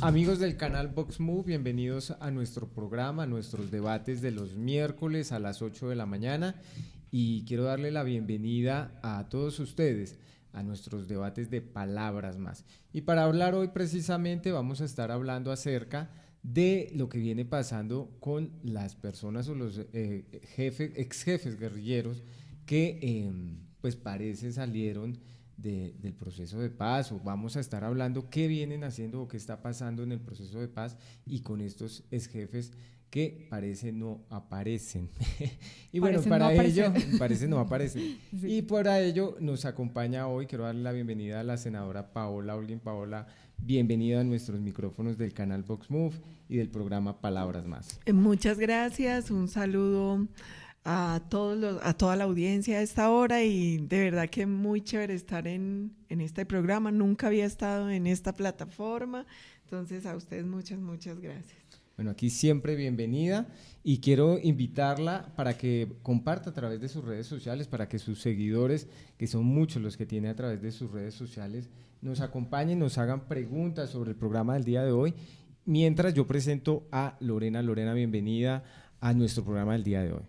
Amigos del canal Vox Move, bienvenidos a nuestro programa, a nuestros debates de los miércoles a las 8 de la mañana, y quiero darle la bienvenida a todos ustedes a nuestros debates de Palabras Más. Y para hablar hoy precisamente vamos a estar hablando acerca de lo que viene pasando con las personas o los ex jefes guerrilleros que pues parece salieron del proceso de paz, o vamos a estar hablando qué vienen haciendo o qué está pasando en el proceso de paz y con estos ex jefes que parece no aparecen. Y bueno, para ello, parece no aparecen. Sí. Y para ello nos acompaña hoy, quiero darle la bienvenida a la senadora Paola Holguín. Paola, bienvenida a nuestros micrófonos del canal Vox Move y del programa Palabras Más. Muchas gracias, un saludo a toda la audiencia a esta hora, y de verdad que muy chévere estar en este programa. Nunca había estado en esta plataforma, entonces a ustedes muchas gracias. Bueno, aquí siempre bienvenida, y quiero invitarla para que comparta a través de sus redes sociales, para que sus seguidores, que son muchos los que tiene a través de sus redes sociales, nos acompañen, nos hagan preguntas sobre el programa del día de hoy, mientras yo presento a Lorena. Lorena, bienvenida a nuestro programa del día de hoy.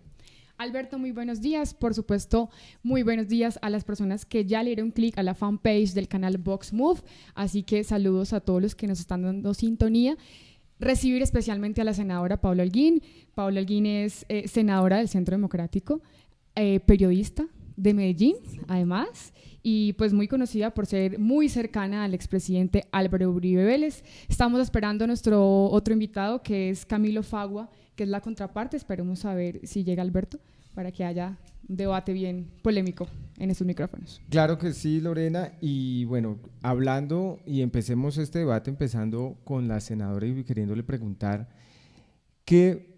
Alberto, muy buenos días. Por supuesto, muy buenos días a las personas que ya le dieron clic a la fanpage del canal Vox Move, así que saludos a todos los que nos están dando sintonía. Recibir especialmente a la senadora Paola Holguín. Paola Holguín es senadora del Centro Democrático, periodista de Medellín, además, y pues muy conocida por ser muy cercana al expresidente Álvaro Uribe Vélez. Estamos esperando a nuestro otro invitado, que es Camilo Fagua, que es la contraparte. Esperemos a ver si llega Alberto, para que haya un debate bien polémico en estos micrófonos. Claro que sí, Lorena, y bueno, hablando, y empecemos este debate empezando con la senadora y queriéndole preguntar qué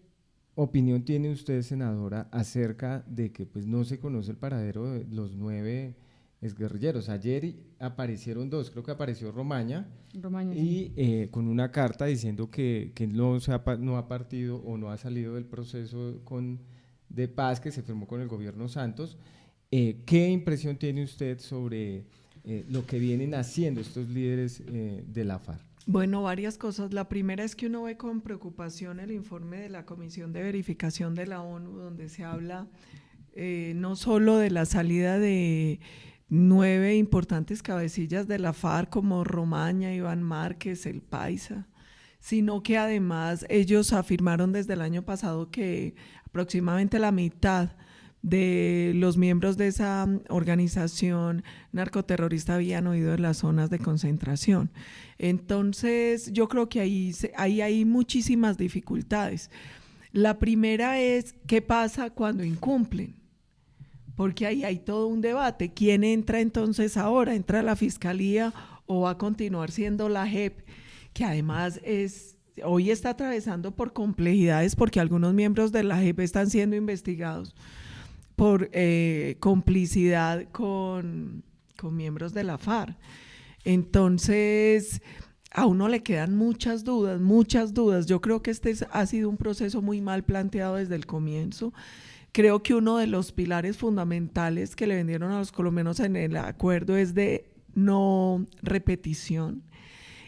opinión tiene usted, senadora, acerca de que pues no se conoce el paradero de los 9 exguerrilleros. Ayer aparecieron 2, creo que apareció Romaña y sí, con una carta diciendo que no ha partido o no ha salido del proceso de paz que se firmó con el gobierno Santos. ¿Qué impresión tiene usted sobre lo que vienen haciendo estos líderes de la FARC? Bueno, varias cosas. La primera es que uno ve con preocupación el informe de la Comisión de Verificación de la ONU, donde se habla no solo de la salida de 9 importantes cabecillas de la FARC como Romaña, Iván Márquez, El Paisa, sino que además ellos afirmaron desde el año pasado que aproximadamente la mitad de los miembros de esa organización narcoterrorista habían huido de las zonas de concentración. Entonces yo creo que ahí hay muchísimas dificultades. La primera es qué pasa cuando incumplen, porque ahí hay todo un debate. ¿Quién entra entonces ahora? ¿Entra la Fiscalía o va a continuar siendo la JEP? Que además hoy está atravesando por complejidades, porque algunos miembros de la JEP están siendo investigados por complicidad con miembros de la FARC. Entonces, a uno le quedan muchas dudas. Yo creo que ha sido un proceso muy mal planteado desde el comienzo. Creo que uno de los pilares fundamentales que le vendieron a los colombianos en el acuerdo es de no repetición,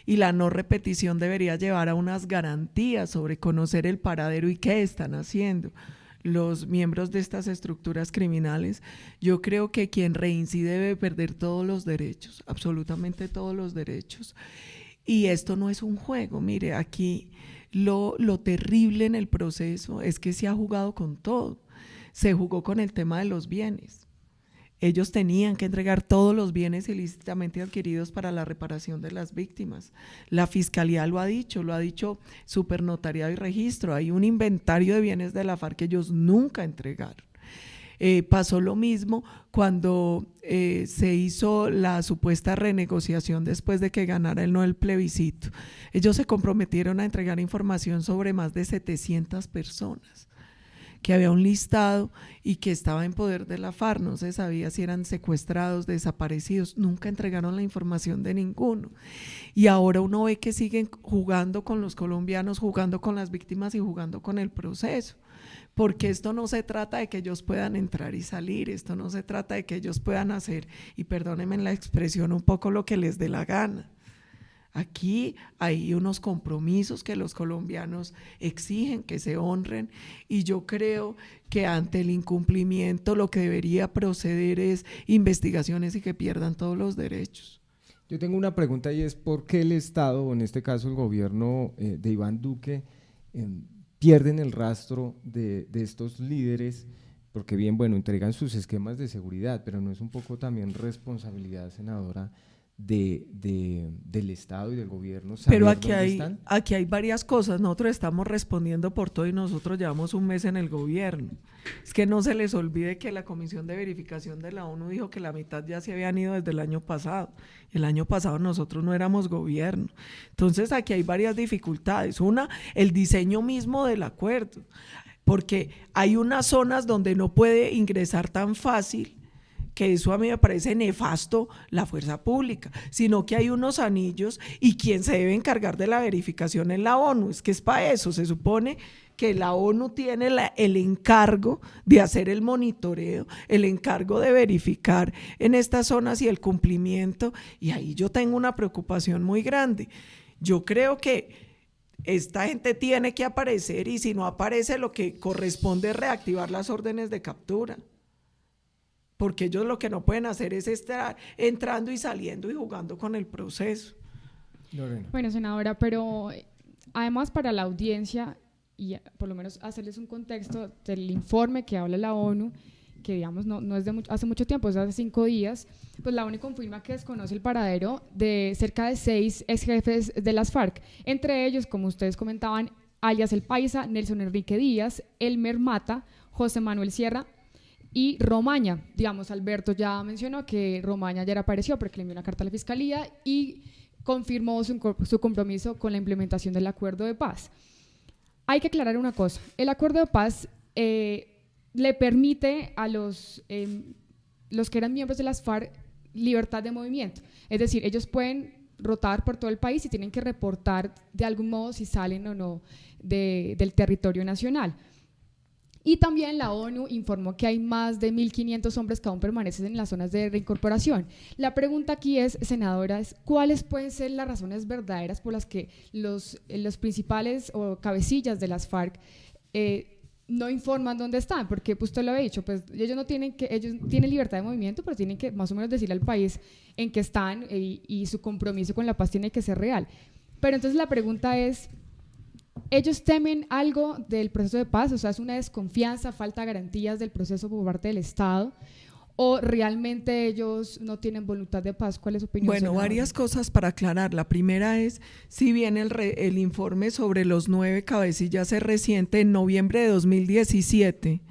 y la no repetición debería llevar a unas garantías sobre conocer el paradero y qué están haciendo los miembros de estas estructuras criminales. Yo creo que quien reincide debe perder todos los derechos, absolutamente todos los derechos, y esto no es un juego. Mire, aquí lo terrible en el proceso es que se ha jugado con todo. Se jugó con el tema de los bienes. Ellos tenían que entregar todos los bienes ilícitamente adquiridos para la reparación de las víctimas. La Fiscalía lo ha dicho Supernotariado y Registro. Hay un inventario de bienes de la FARC que ellos nunca entregaron. Pasó lo mismo cuando se hizo la supuesta renegociación después de que ganara el no el plebiscito. Ellos se comprometieron a entregar información sobre más de 700 personas, que había un listado y que estaba en poder de la FARC. No se sabía si eran secuestrados, desaparecidos. Nunca entregaron la información de ninguno. Y ahora uno ve que siguen jugando con los colombianos, jugando con las víctimas y jugando con el proceso. Porque esto no se trata de que ellos puedan entrar y salir, esto no se trata de que ellos puedan hacer, y perdónenme la expresión, un poco lo que les dé la gana. Aquí hay unos compromisos que los colombianos exigen que se honren, y yo creo que ante el incumplimiento lo que debería proceder es investigaciones y que pierdan todos los derechos. Yo tengo una pregunta, y es ¿por qué el Estado, o en este caso el gobierno de Iván Duque, pierden el rastro de estos líderes? Porque bien, bueno, entregan sus esquemas de seguridad, pero ¿no es un poco también responsabilidad, senadora, del Estado y del gobierno saber pero dónde están? aquí hay varias cosas. Nosotros estamos respondiendo por todo y nosotros llevamos un mes en el gobierno. Es que no se les olvide que la Comisión de Verificación de la ONU dijo que la mitad ya se habían ido desde el año pasado. El año pasado nosotros no éramos gobierno. Entonces aquí hay varias dificultades. Una, el diseño mismo del acuerdo, porque hay unas zonas donde no puede ingresar tan fácil, que eso a mí me parece nefasto, la fuerza pública, sino que hay unos anillos y quien se debe encargar de la verificación es la ONU. Es que es para eso, se supone que la ONU tiene el encargo de hacer el monitoreo, el encargo de verificar en estas zonas y el cumplimiento, y ahí yo tengo una preocupación muy grande. Yo creo que esta gente tiene que aparecer, y si no aparece, lo que corresponde es reactivar las órdenes de captura, porque ellos lo que no pueden hacer es estar entrando y saliendo y jugando con el proceso. Lorena. Bueno, senadora, pero además para la audiencia, y por lo menos hacerles un contexto del informe que habla la ONU, que digamos no es de hace mucho tiempo, es de hace 5 días, pues la ONU confirma que desconoce el paradero de cerca de 6 ex jefes de las FARC, entre ellos, como ustedes comentaban, alias El Paisa, Nelson Enrique Díaz, Elmer Mata, José Manuel Sierra y Romaña. Digamos, Alberto ya mencionó que Romaña ayer apareció porque le envió una carta a la Fiscalía y confirmó su compromiso con la implementación del acuerdo de paz. Hay que aclarar una cosa, el acuerdo de paz le permite a los que eran miembros de las FARC libertad de movimiento, es decir, ellos pueden rotar por todo el país y tienen que reportar de algún modo si salen o no del territorio nacional. Y también la ONU informó que hay más de 1.500 hombres que aún permanecen en las zonas de reincorporación. La pregunta aquí es, senadora, ¿cuáles pueden ser las razones verdaderas por las que los principales o cabecillas de las FARC no informan dónde están? Porque pues, usted lo había dicho, pues ellos tienen libertad de movimiento, pero tienen que más o menos decirle al país en que están, y su compromiso con la paz tiene que ser real. Pero entonces la pregunta es, ¿ellos temen algo del proceso de paz? O sea, ¿es una desconfianza, falta de garantías del proceso por parte del Estado? ¿O realmente ellos no tienen voluntad de paz? ¿Cuál es su opinión? Bueno, senadora? varias cosas para aclarar. La primera es, si bien el informe sobre los 9 cabecillas es reciente, en noviembre de 2017,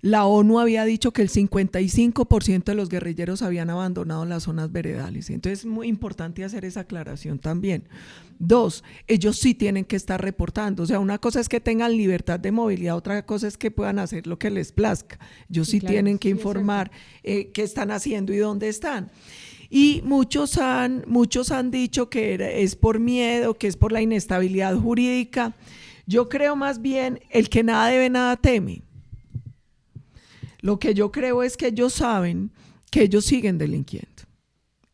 la ONU había dicho que el 55% de los guerrilleros habían abandonado las zonas veredales. Entonces es muy importante hacer esa aclaración también. 2, ellos sí tienen que estar reportando. O sea, una cosa es que tengan libertad de movilidad, otra cosa es que puedan hacer lo que les plazca. Ellos sí claro, tienen que sí, informar qué están haciendo y dónde están. Y muchos han dicho que es por miedo, que es por la inestabilidad jurídica. Yo creo más bien el que nada debe, nada teme. Lo que yo creo es que ellos saben que ellos siguen delinquiendo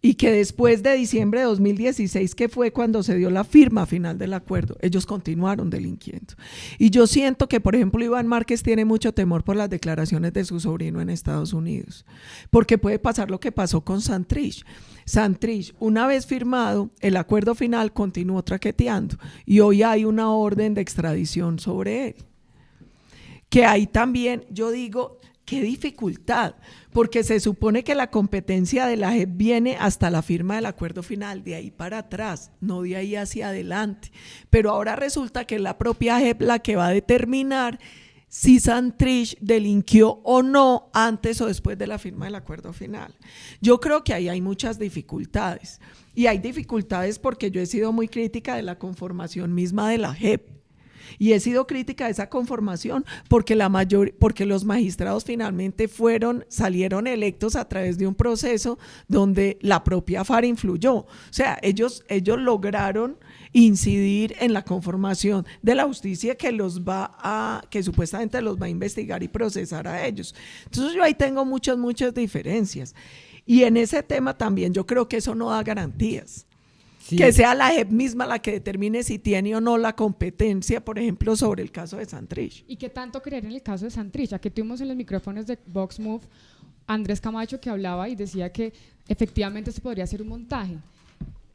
y que después de diciembre de 2016, que fue cuando se dio la firma final del acuerdo, ellos continuaron delinquiendo. Y yo siento que, por ejemplo, Iván Márquez tiene mucho temor por las declaraciones de su sobrino en Estados Unidos, porque puede pasar lo que pasó con Santrich. Santrich, una vez firmado el acuerdo final, continuó traqueteando y hoy hay una orden de extradición sobre él. Que ahí también, yo digo, qué dificultad, porque se supone que la competencia de la JEP viene hasta la firma del acuerdo final, de ahí para atrás, no de ahí hacia adelante. Pero ahora resulta que es la propia JEP la que va a determinar si Santrich delinquió o no antes o después de la firma del acuerdo final. Yo creo que ahí hay muchas dificultades, y hay dificultades porque yo he sido muy crítica de la conformación misma de la JEP. Y he sido crítica de esa conformación porque los magistrados finalmente salieron electos a través de un proceso donde la propia FARC influyó. O sea, ellos lograron incidir en la conformación de la justicia que supuestamente los va a investigar y procesar a ellos. Entonces yo ahí tengo muchas diferencias. Y en ese tema también yo creo que eso no da garantías. Sí. Que sea la JEP misma la que determine si tiene o no la competencia, por ejemplo, sobre el caso de Santrich. ¿Y qué tanto creer en el caso de Santrich? Aquí tuvimos en los micrófonos de Vox Move Andrés Camacho, que hablaba y decía que efectivamente se podría hacer un montaje.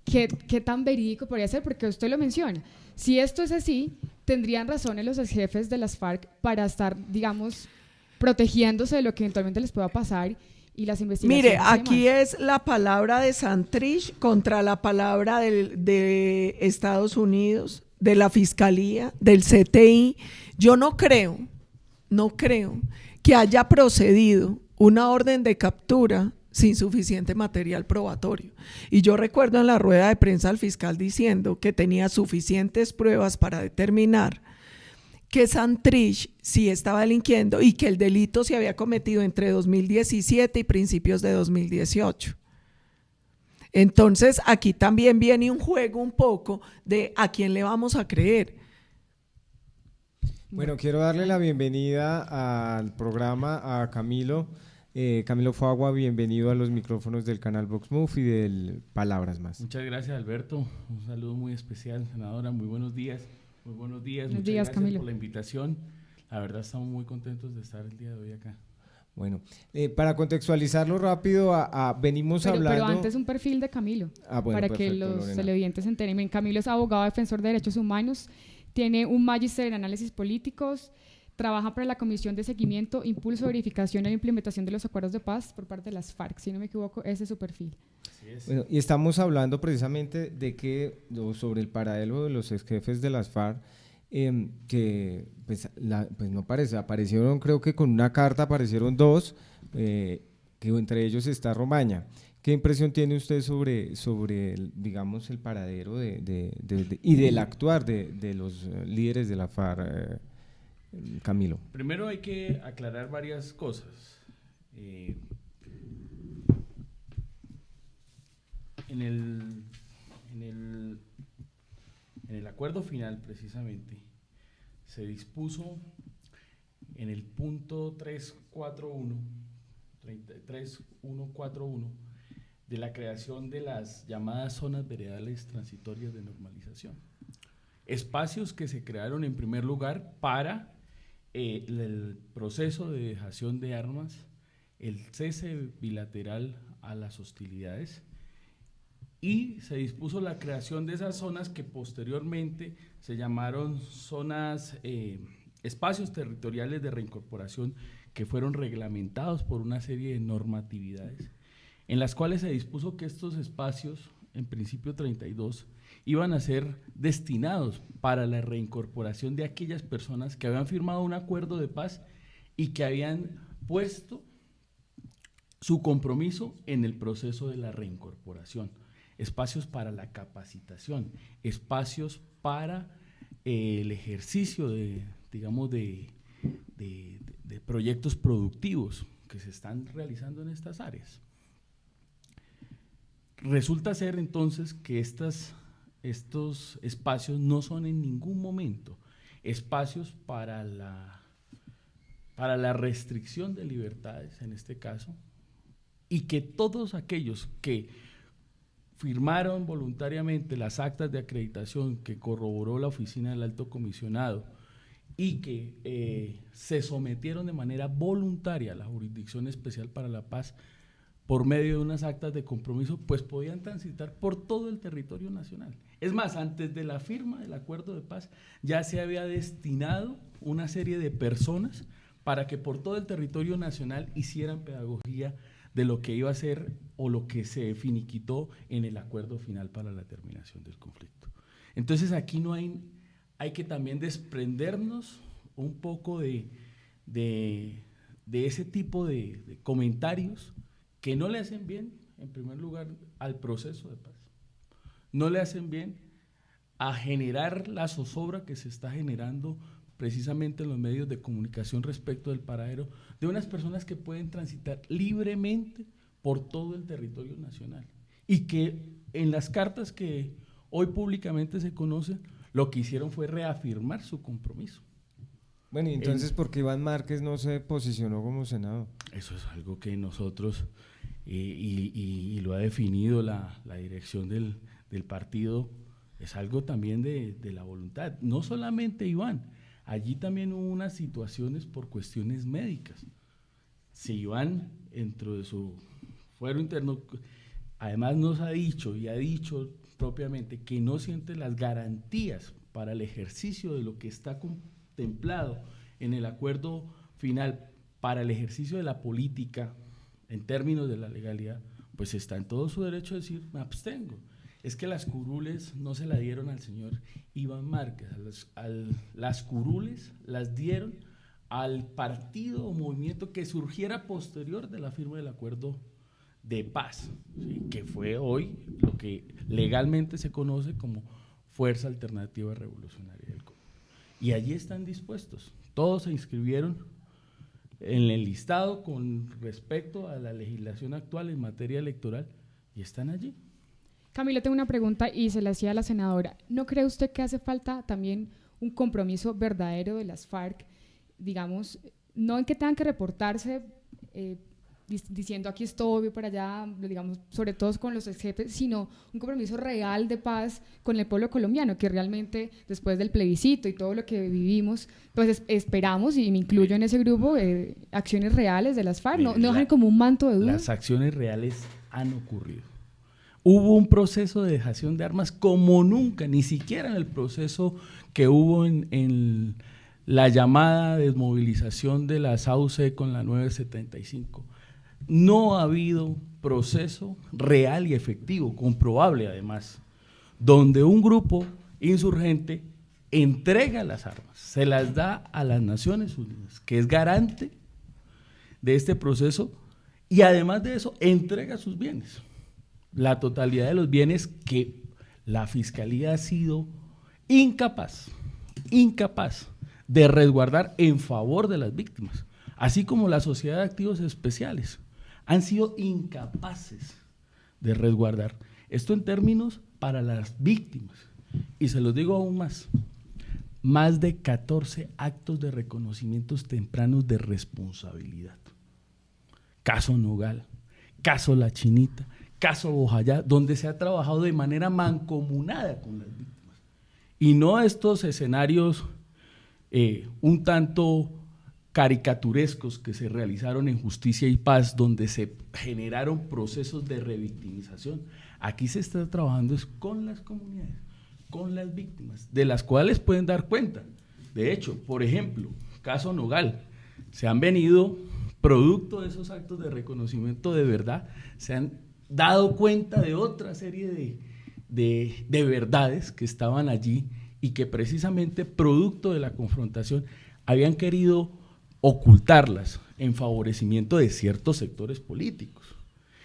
¿Qué tan verídico podría ser? Porque usted lo menciona. Si esto es así, tendrían razones los jefes de las FARC para estar, digamos, protegiéndose de lo que eventualmente les pueda pasar y las investigaciones. Mire, aquí es la palabra de Santrich contra la palabra de Estados Unidos, de la Fiscalía, del CTI. Yo no creo que haya procedido una orden de captura sin suficiente material probatorio. Y yo recuerdo en la rueda de prensa al fiscal diciendo que tenía suficientes pruebas para determinar que Santrich sí estaba delinquiendo y que el delito se había cometido entre 2017 y principios de 2018. Entonces, aquí también viene un juego un poco de a quién le vamos a creer. Bueno, quiero darle la bienvenida al programa a Camilo. Camilo Fagua, bienvenido a los micrófonos del canal Vox Move y del Palabras Más. Muchas gracias, Alberto. Un saludo muy especial, senadora. Muy buenos días. Muy buenos días. Buenos Muchas días, gracias Camilo, por la invitación. La verdad estamos muy contentos de estar el día de hoy acá. Bueno, para contextualizarlo rápido, venimos hablando… Pero antes un perfil de Camilo, bueno, para perfecto, que los Lorena. televidentes se enteren. Camilo es abogado defensor de derechos humanos, tiene un magíster en análisis políticos, trabaja para la Comisión de Seguimiento, Impulso, Verificación e Implementación de los Acuerdos de Paz por parte de las FARC, si no me equivoco, ese es su perfil. Así es. Bueno, y estamos hablando precisamente sobre el paradero de los ex jefes de las FARC, que pues no parece, aparecieron creo que con una carta, aparecieron dos, que entre ellos está Romaña. ¿Qué impresión tiene usted sobre digamos, el paradero y del actuar de los líderes de la FARC, Camilo? Primero hay que aclarar varias cosas. En el acuerdo final, precisamente, se dispuso en el punto 3141 de la creación de las llamadas zonas veredales transitorias de normalización. Espacios que se crearon en primer lugar para el proceso de dejación de armas, el cese bilateral a las hostilidades, y se dispuso la creación de esas zonas que posteriormente se llamaron zonas, espacios territoriales de reincorporación, que fueron reglamentados por una serie de normatividades, en las cuales se dispuso que estos espacios, en principio 32, iban a ser destinados para la reincorporación de aquellas personas que habían firmado un acuerdo de paz y que habían puesto su compromiso en el proceso de la reincorporación. Espacios para la capacitación, espacios para el ejercicio de proyectos productivos que se están realizando en estas áreas. Resulta ser entonces que estos espacios no son en ningún momento espacios para la restricción de libertades, en este caso, y que todos aquellos que firmaron voluntariamente las actas de acreditación que corroboró la Oficina del Alto Comisionado y que se sometieron de manera voluntaria a la Jurisdicción Especial para la Paz por medio de unas actas de compromiso, pues podían transitar por todo el territorio nacional. Es más, antes de la firma del acuerdo de paz ya se había destinado una serie de personas para que por todo el territorio nacional hicieran pedagogía de lo que iba a ser o lo que se finiquitó en el acuerdo final para la terminación del conflicto. Entonces aquí hay que también desprendernos un poco de ese tipo de comentarios que no le hacen bien, en primer lugar, al proceso de paz. No le hacen bien a generar la zozobra que se está generando precisamente en los medios de comunicación respecto del paradero de unas personas que pueden transitar libremente por todo el territorio nacional y que en las cartas que hoy públicamente se conocen, lo que hicieron fue reafirmar su compromiso. Bueno, y entonces, ¿por qué Iván Márquez no se posicionó como senador? Eso es algo que nosotros, y lo ha definido la dirección del del partido es algo también de la voluntad. No solamente Iván, allí también hubo unas situaciones por cuestiones médicas. Si Iván, dentro de su fuero interno, además nos ha dicho y ha dicho propiamente que no siente las garantías para el ejercicio de lo que está contemplado en el acuerdo final para el ejercicio de la política en términos de la legalidad, pues está en todo su derecho a decir, me abstengo. Es que las curules no se la dieron al señor Iván Márquez, las curules las dieron al partido o movimiento que surgiera posterior de la firma del acuerdo de paz, ¿sí? Que fue hoy lo que legalmente se conoce como Fuerza Alternativa Revolucionaria del Congo. Y allí están dispuestos, todos se inscribieron en el listado con respecto a la legislación actual en materia electoral y están allí. Camilo, tengo una pregunta y se la hacía a la senadora. ¿No cree usted que hace falta también un compromiso verdadero de las FARC, digamos, no en que tengan que reportarse diciendo aquí estoy, voy para allá, digamos, sobre todo con los ex jefes, sino un compromiso real de paz con el pueblo colombiano, que realmente después del plebiscito y todo lo que vivimos, pues esperamos, y me incluyo en ese grupo, acciones reales de las FARC, no dejan como un manto de duda? Las acciones reales han ocurrido. Hubo un proceso de dejación de armas como nunca, ni siquiera en el proceso que hubo en la llamada desmovilización de la SAUCE con la 975. No ha habido proceso real y efectivo, comprobable además, donde un grupo insurgente entrega las armas, se las da a las Naciones Unidas, que es garante de este proceso, y además de eso entrega sus bienes. La totalidad de los bienes que la Fiscalía ha sido incapaz de resguardar en favor de las víctimas, así como la Sociedad de Activos Especiales han sido incapaces de resguardar. Esto en términos para las víctimas. Y se los digo aún más de 14 actos de reconocimientos tempranos de responsabilidad. Caso Nogal, caso La Chinita, caso Bojayá, donde se ha trabajado de manera mancomunada con las víctimas. Y no estos escenarios un tanto caricaturescos que se realizaron en Justicia y Paz, donde se generaron procesos de revictimización. Aquí se está trabajando es con las comunidades, con las víctimas, de las cuales pueden dar cuenta. De hecho, por ejemplo, caso Nogal, se han venido, producto de esos actos de reconocimiento de verdad, se han dado cuenta de otra serie de verdades que estaban allí y que precisamente producto de la confrontación habían querido ocultarlas en favorecimiento de ciertos sectores políticos.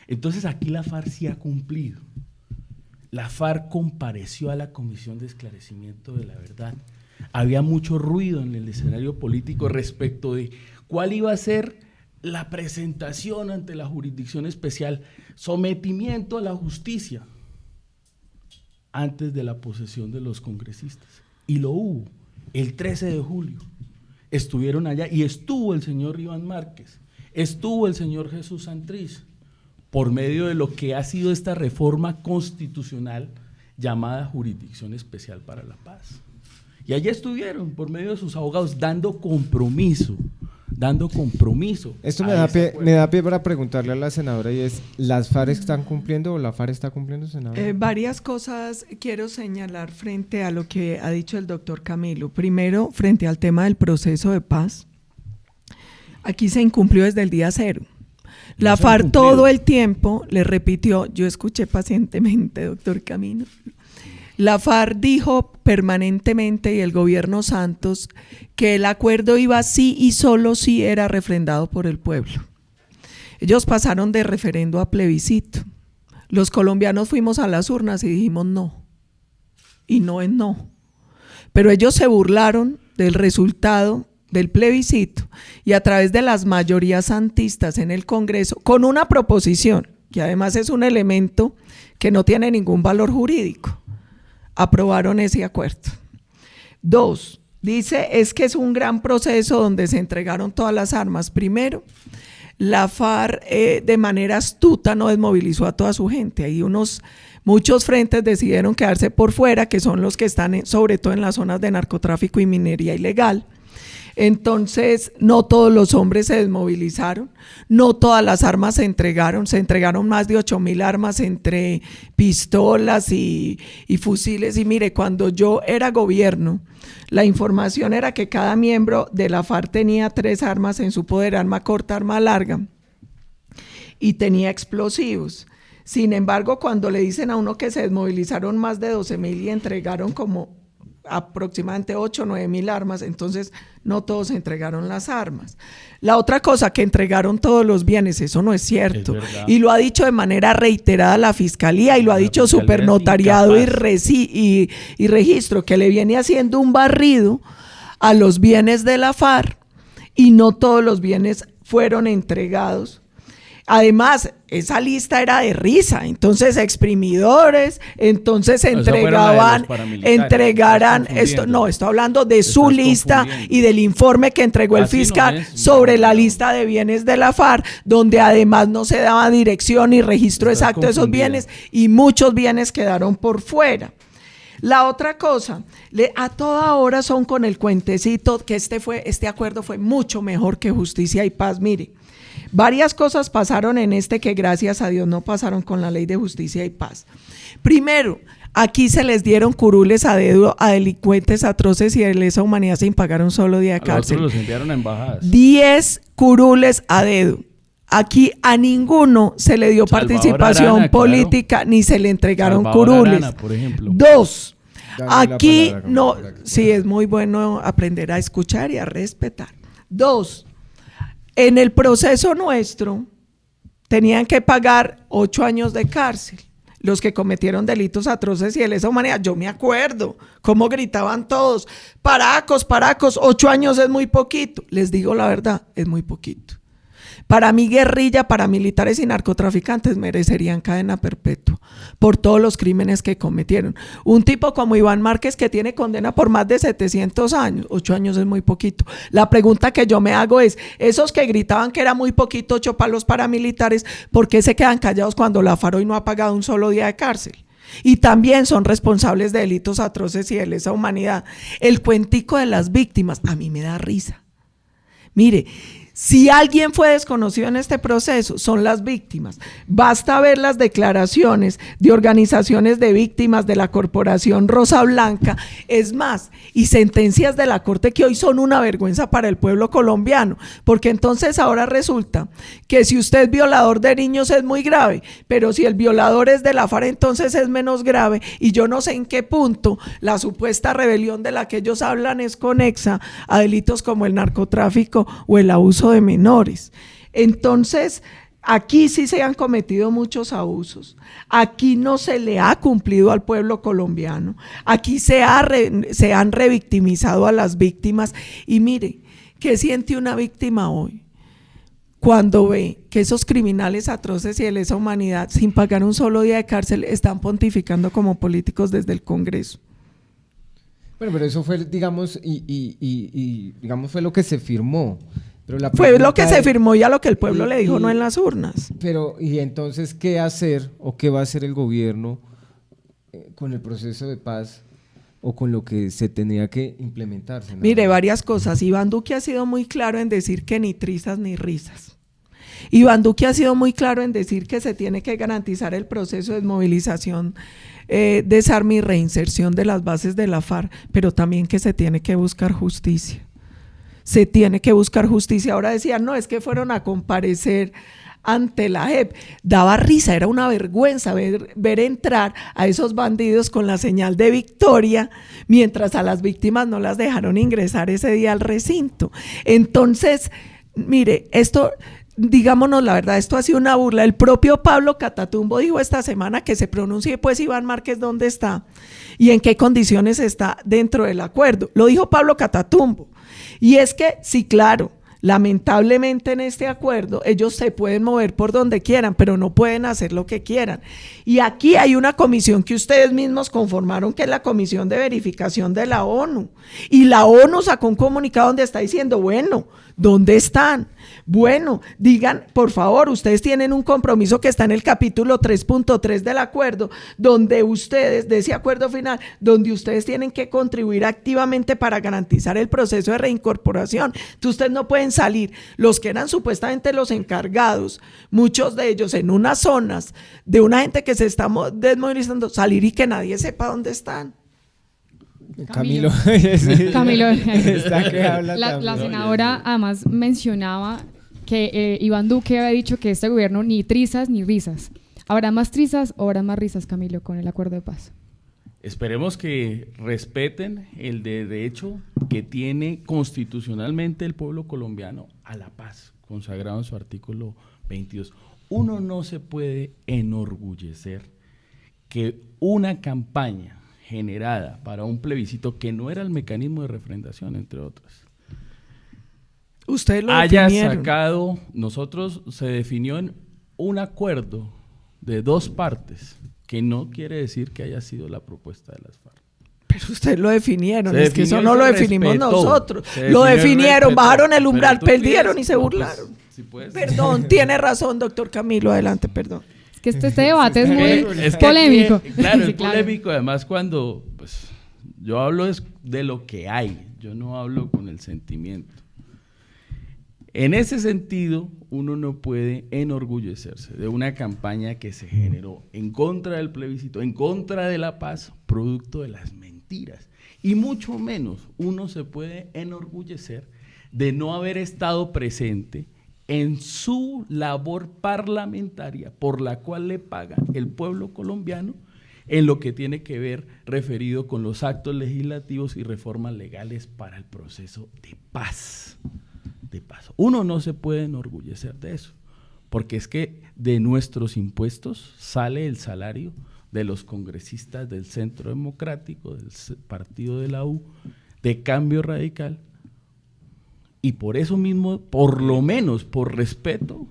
Entonces aquí la FARC sí ha cumplido. La FARC compareció a la Comisión de Esclarecimiento de la Verdad. Había mucho ruido en el escenario político respecto de cuál iba a ser la presentación ante la jurisdicción especial, sometimiento a la justicia antes de la posesión de los congresistas. Y lo hubo el 13 de julio. Estuvieron allá y estuvo el señor Iván Márquez, estuvo el señor Jesús Santrich, por medio de lo que ha sido esta reforma constitucional llamada Jurisdicción Especial para la Paz. Y allá estuvieron, por medio de sus abogados, dando compromiso. Esto me da pie para preguntarle a la senadora, y es, ¿las FARC están cumpliendo o la FARC está cumpliendo, senadora? Varias cosas quiero señalar frente a lo que ha dicho el doctor Camilo. Primero, frente al tema del proceso de paz, aquí se incumplió desde el día cero. La FARC todo el tiempo le repitió, yo escuché pacientemente, doctor Camilo, la FARC dijo permanentemente, y el gobierno Santos, que el acuerdo iba sí y solo si era refrendado por el pueblo. Ellos pasaron de referendo a plebiscito. Los colombianos fuimos a las urnas y dijimos no. Y no es no. Pero ellos se burlaron del resultado del plebiscito y a través de las mayorías santistas en el Congreso, con una proposición, que además es un elemento que no tiene ningún valor jurídico, aprobaron ese acuerdo. 2, dice, es que es un gran proceso donde se entregaron todas las armas. Primero, la FARC de manera astuta no desmovilizó a toda su gente. Hay muchos frentes decidieron quedarse por fuera, que son los que están sobre todo en las zonas de narcotráfico y minería ilegal. Entonces, no todos los hombres se desmovilizaron, no todas las armas se entregaron más de 8.000 armas entre pistolas y fusiles. Y mire, cuando yo era gobierno, la información era que cada miembro de la FARC tenía 3 armas en su poder, arma corta, arma larga, y tenía explosivos. Sin embargo, cuando le dicen a uno que se desmovilizaron más de 12.000 y entregaron como aproximadamente 8 o 9.000 armas, entonces no todos entregaron las armas. La otra cosa, que entregaron todos los bienes, eso no es cierto, y lo ha dicho de manera reiterada la Fiscalía, y lo ha dicho Supernotariado y Registro, que le viene haciendo un barrido a los bienes de la FARC, y no todos los bienes fueron entregados. Además, esa lista era de risa, entonces exprimidores, entonces entregaran esto, no, estoy hablando de su lista y del informe que entregó el fiscal sobre la lista de bienes de la FARC, donde además no se daba dirección ni registro exacto de esos bienes, y muchos bienes quedaron por fuera. La otra cosa, a toda hora son con el cuentecito que este acuerdo fue mucho mejor que Justicia y Paz. Mire, varias cosas pasaron en que gracias a Dios no pasaron con la Ley de Justicia y Paz. Primero, aquí se les dieron curules a dedo a delincuentes atroces y de lesa humanidad sin pagar un solo día de cárcel. Los enviaron a embajadas. 10 curules a dedo. Aquí a ninguno se le dio participación Arana, política, claro, ni se le entregaron curules. Arana, por ejemplo. 2, aquí no, sí, es muy bueno aprender a escuchar y a respetar. 2, en el proceso nuestro tenían que pagar 8 años de cárcel los que cometieron delitos atroces y de lesa humanidad. Yo me acuerdo cómo gritaban todos, paracos, 8 años es muy poquito. Les digo la verdad, es muy poquito. Para mi guerrilla, paramilitares y narcotraficantes merecerían cadena perpetua por todos los crímenes que cometieron. Un tipo como Iván Márquez, que tiene condena por más de 700 años, 8 años es muy poquito. La pregunta que yo me hago es, esos que gritaban que era muy poquito 8 para los paramilitares, ¿por qué se quedan callados cuando la FARC hoy no ha pagado un solo día de cárcel? Y también son responsables de delitos atroces y de lesa humanidad. El cuentico de las víctimas, a mí me da risa. Mire, si alguien fue desconocido en este proceso, son las víctimas. Basta ver las declaraciones de organizaciones de víctimas de la Corporación Rosa Blanca, es más, y sentencias de la Corte que hoy son una vergüenza para el pueblo colombiano, porque entonces ahora resulta que si usted es violador de niños es muy grave, pero si el violador es de la FARC entonces es menos grave, y yo no sé en qué punto la supuesta rebelión de la que ellos hablan es conexa a delitos como el narcotráfico o el abuso de menores. Entonces, aquí sí se han cometido muchos abusos, aquí no se le ha cumplido al pueblo colombiano, aquí se han revictimizado a las víctimas. Y mire, ¿qué siente una víctima hoy cuando ve que esos criminales atroces y de lesa humanidad, sin pagar un solo día de cárcel, están pontificando como políticos desde el Congreso? Bueno, pero eso fue, digamos, digamos, fue lo que se firmó. Pero fue lo que se firmó y a lo que el pueblo le dijo no en las urnas. Pero, ¿y entonces qué hacer o qué va a hacer el gobierno con el proceso de paz o con lo que se tenía que implementar? Mire, varias cosas. Iván Duque ha sido muy claro en decir que ni trizas ni risas. Iván Duque ha sido muy claro en decir que se tiene que garantizar el proceso de desmovilización, desarme y reinserción de las bases de la FARC, pero también que se tiene que buscar justicia. Se tiene que buscar justicia. Ahora decían, no, es que fueron a comparecer ante la JEP. Daba risa, era una vergüenza ver entrar a esos bandidos con la señal de victoria, mientras a las víctimas no las dejaron ingresar ese día al recinto. Entonces, mire, esto, digámonos la verdad, esto ha sido una burla. El propio Pablo Catatumbo dijo esta semana que se pronuncie pues Iván Márquez dónde está y en qué condiciones está dentro del acuerdo. Lo dijo Pablo Catatumbo. Y es que, sí, claro, lamentablemente en este acuerdo ellos se pueden mover por donde quieran, pero no pueden hacer lo que quieran. Y aquí hay una comisión que ustedes mismos conformaron, que es la Comisión de Verificación de la ONU. Y la ONU sacó un comunicado donde está diciendo, bueno, ¿Dónde están? Bueno, digan, por favor, ustedes tienen un compromiso que está en el capítulo 3.3 del acuerdo, donde ustedes, de ese acuerdo final, donde ustedes tienen que contribuir activamente para garantizar el proceso de reincorporación. Entonces, ustedes no pueden salir, los que eran supuestamente los encargados, muchos de ellos en unas zonas de una gente que se está desmovilizando, salir y que nadie sepa dónde están. Camilo. Camilo. Está que habla La también. senadora además mencionaba que Iván Duque había dicho que este gobierno ni trizas ni risas. ¿Habrá más trizas o habrá más risas, Camilo, con el acuerdo de paz? Esperemos que respeten el derecho que tiene constitucionalmente el pueblo colombiano a la paz, consagrado en su artículo 22. Uno no se puede enorgullecer que una campaña generada para un plebiscito que no era el mecanismo de refrendación, entre otras, Ustedes lo haya definieron. sacado, nosotros se definió en un acuerdo de dos partes, que no quiere decir que haya sido la propuesta de las FARC. Pero ustedes lo definieron, Se es que eso definió y no lo se definimos respetó. nosotros. Se Lo definió y definieron, respetó. bajaron el Pero umbral, tú perdieron pides- y se no, pues, burlaron. si puedes. Perdón, tiene razón, doctor Camilo, adelante, perdón. Es que este debate es muy Es que polémico. claro, Sí, es polémico, además cuando pues, yo hablo de lo que hay, yo no hablo con el sentimiento. En ese sentido, uno no puede enorgullecerse de una campaña que se generó en contra del plebiscito, en contra de la paz, producto de las mentiras. Y mucho menos uno se puede enorgullecer de no haber estado presente en su labor parlamentaria por la cual le paga el pueblo colombiano en lo que tiene que ver referido con los actos legislativos y reformas legales para el proceso de paz. Uno no se puede enorgullecer de eso, porque es que de nuestros impuestos sale el salario de los congresistas del Centro Democrático, del partido de la U, de Cambio Radical, y por eso mismo, por lo menos por respeto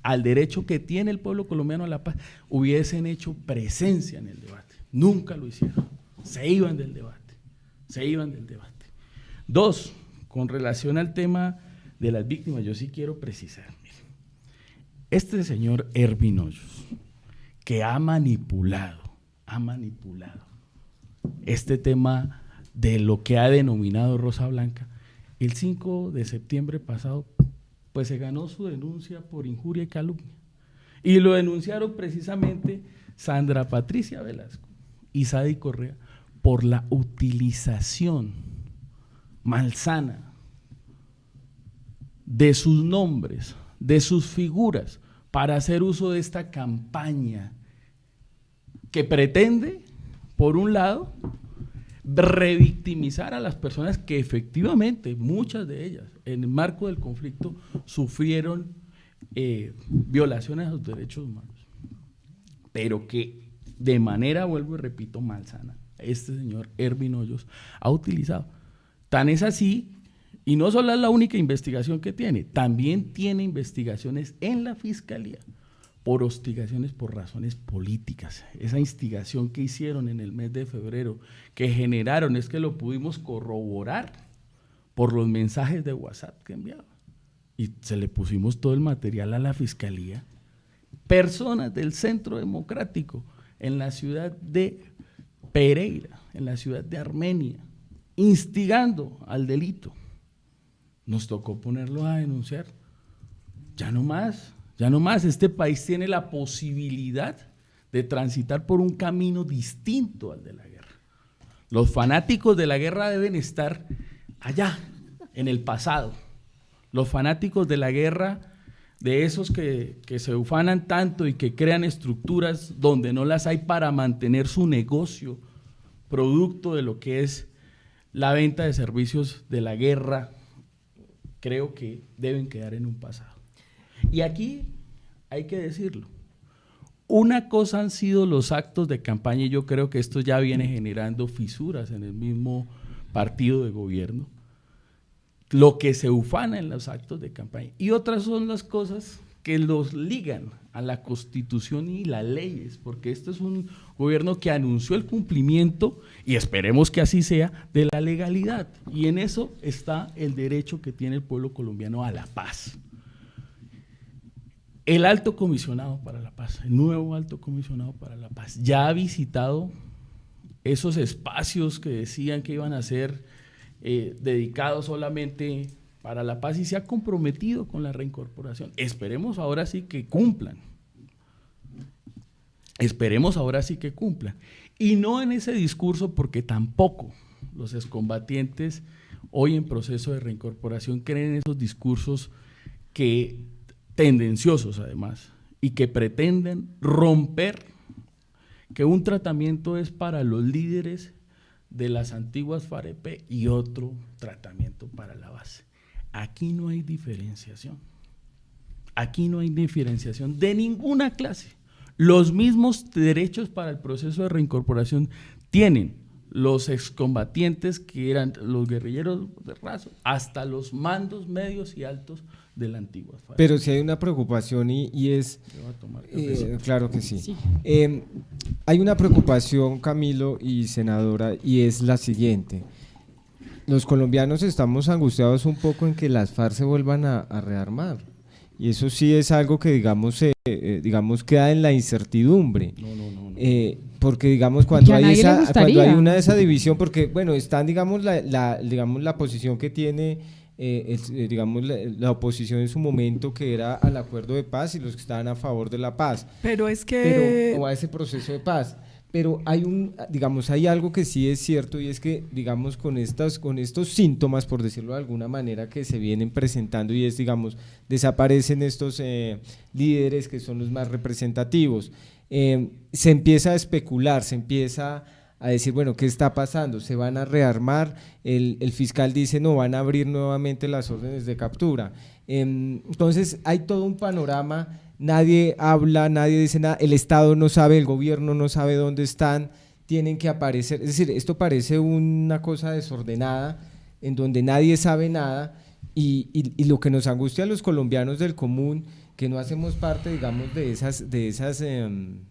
al derecho que tiene el pueblo colombiano a la paz, hubiesen hecho presencia en el debate. Nunca lo hicieron, se iban del debate. Dos, con relación al tema de las víctimas, yo sí quiero precisar, miren, este señor Ervin Hoyos, que ha manipulado este tema de lo que ha denominado Rosa Blanca, el 5 de septiembre pasado, pues se ganó su denuncia por injuria y calumnia. Y lo denunciaron precisamente Sandra Patricia Velasco y Sadi Correa por la utilización malsana de sus nombres, de sus figuras, para hacer uso de esta campaña que pretende, por un lado, revictimizar a las personas que efectivamente, muchas de ellas, en el marco del conflicto, sufrieron violaciones a sus derechos humanos, pero que de manera, vuelvo y repito, malsana, este señor Ervin Hoyos ha utilizado. Tan es así, y no solo es la única investigación que tiene, también tiene investigaciones en la Fiscalía por hostigaciones por razones políticas. Esa instigación que hicieron en el mes de febrero, que generaron, es que lo pudimos corroborar por los mensajes de WhatsApp que enviaba. Y se le pusimos todo el material a la Fiscalía. Personas del Centro Democrático en la ciudad de Pereira, en la ciudad de Armenia, instigando al delito. Nos tocó ponerlo a denunciar. Ya no más. Este país tiene la posibilidad de transitar por un camino distinto al de la guerra. Los fanáticos de la guerra deben estar allá, en el pasado. Los fanáticos de la guerra, de esos que se ufanan tanto y que crean estructuras donde no las hay para mantener su negocio, producto de lo que es la venta de servicios de la guerra, creo que deben quedar en un pasado. Y aquí hay que decirlo, una cosa han sido los actos de campaña, y yo creo que esto ya viene generando fisuras en el mismo partido de gobierno, lo que se ufana en los actos de campaña, y otras son las cosas que los ligan a la Constitución y las leyes, porque este es un gobierno que anunció el cumplimiento, y esperemos que así sea, de la legalidad. Y en eso está el derecho que tiene el pueblo colombiano a la paz. El alto comisionado para la paz, el nuevo alto comisionado para la paz, ya ha visitado esos espacios que decían que iban a ser dedicados solamente para la paz y se ha comprometido con la reincorporación. Esperemos ahora sí que cumplan. Esperemos ahora sí que cumplan. Y no en ese discurso, porque tampoco los excombatientes hoy en proceso de reincorporación creen en esos discursos que tendenciosos además y que pretenden romper que un tratamiento es para los líderes de las antiguas FAREP y otro tratamiento para la base. Aquí no hay diferenciación. Aquí no hay diferenciación de ninguna clase. Los mismos derechos para el proceso de reincorporación tienen los excombatientes que eran los guerrilleros de raso, hasta los mandos medios y altos de la antigua FAREP. Pero sí hay una preocupación y es… claro que sí. Hay una preocupación, Camilo y senadora, y es la siguiente. Los colombianos estamos angustiados un poco en que las FARC se vuelvan a rearmar. Y eso sí es algo que, digamos, queda en la incertidumbre. No. Porque, digamos, cuando hay una de esa división, porque, bueno, están, digamos, la posición que tiene, digamos, la oposición en su momento, que era al acuerdo de paz, y los que estaban a favor de la paz. O a ese proceso de paz. Pero hay algo que sí es cierto, y es que, digamos, con estos síntomas, por decirlo de alguna manera, que se vienen presentando, y es, digamos, desaparecen estos líderes que son los más representativos, se empieza a especular, se empieza a decir, bueno, ¿qué está pasando? ¿Se van a rearmar? El fiscal dice, no, van a abrir nuevamente las órdenes de captura. Entonces, hay todo un panorama. Nadie habla, nadie dice nada, el Estado no sabe, el gobierno no sabe dónde están, tienen que aparecer, es decir, esto parece una cosa desordenada, en donde nadie sabe nada, y lo que nos angustia a los colombianos del común, que no hacemos parte, digamos, de esas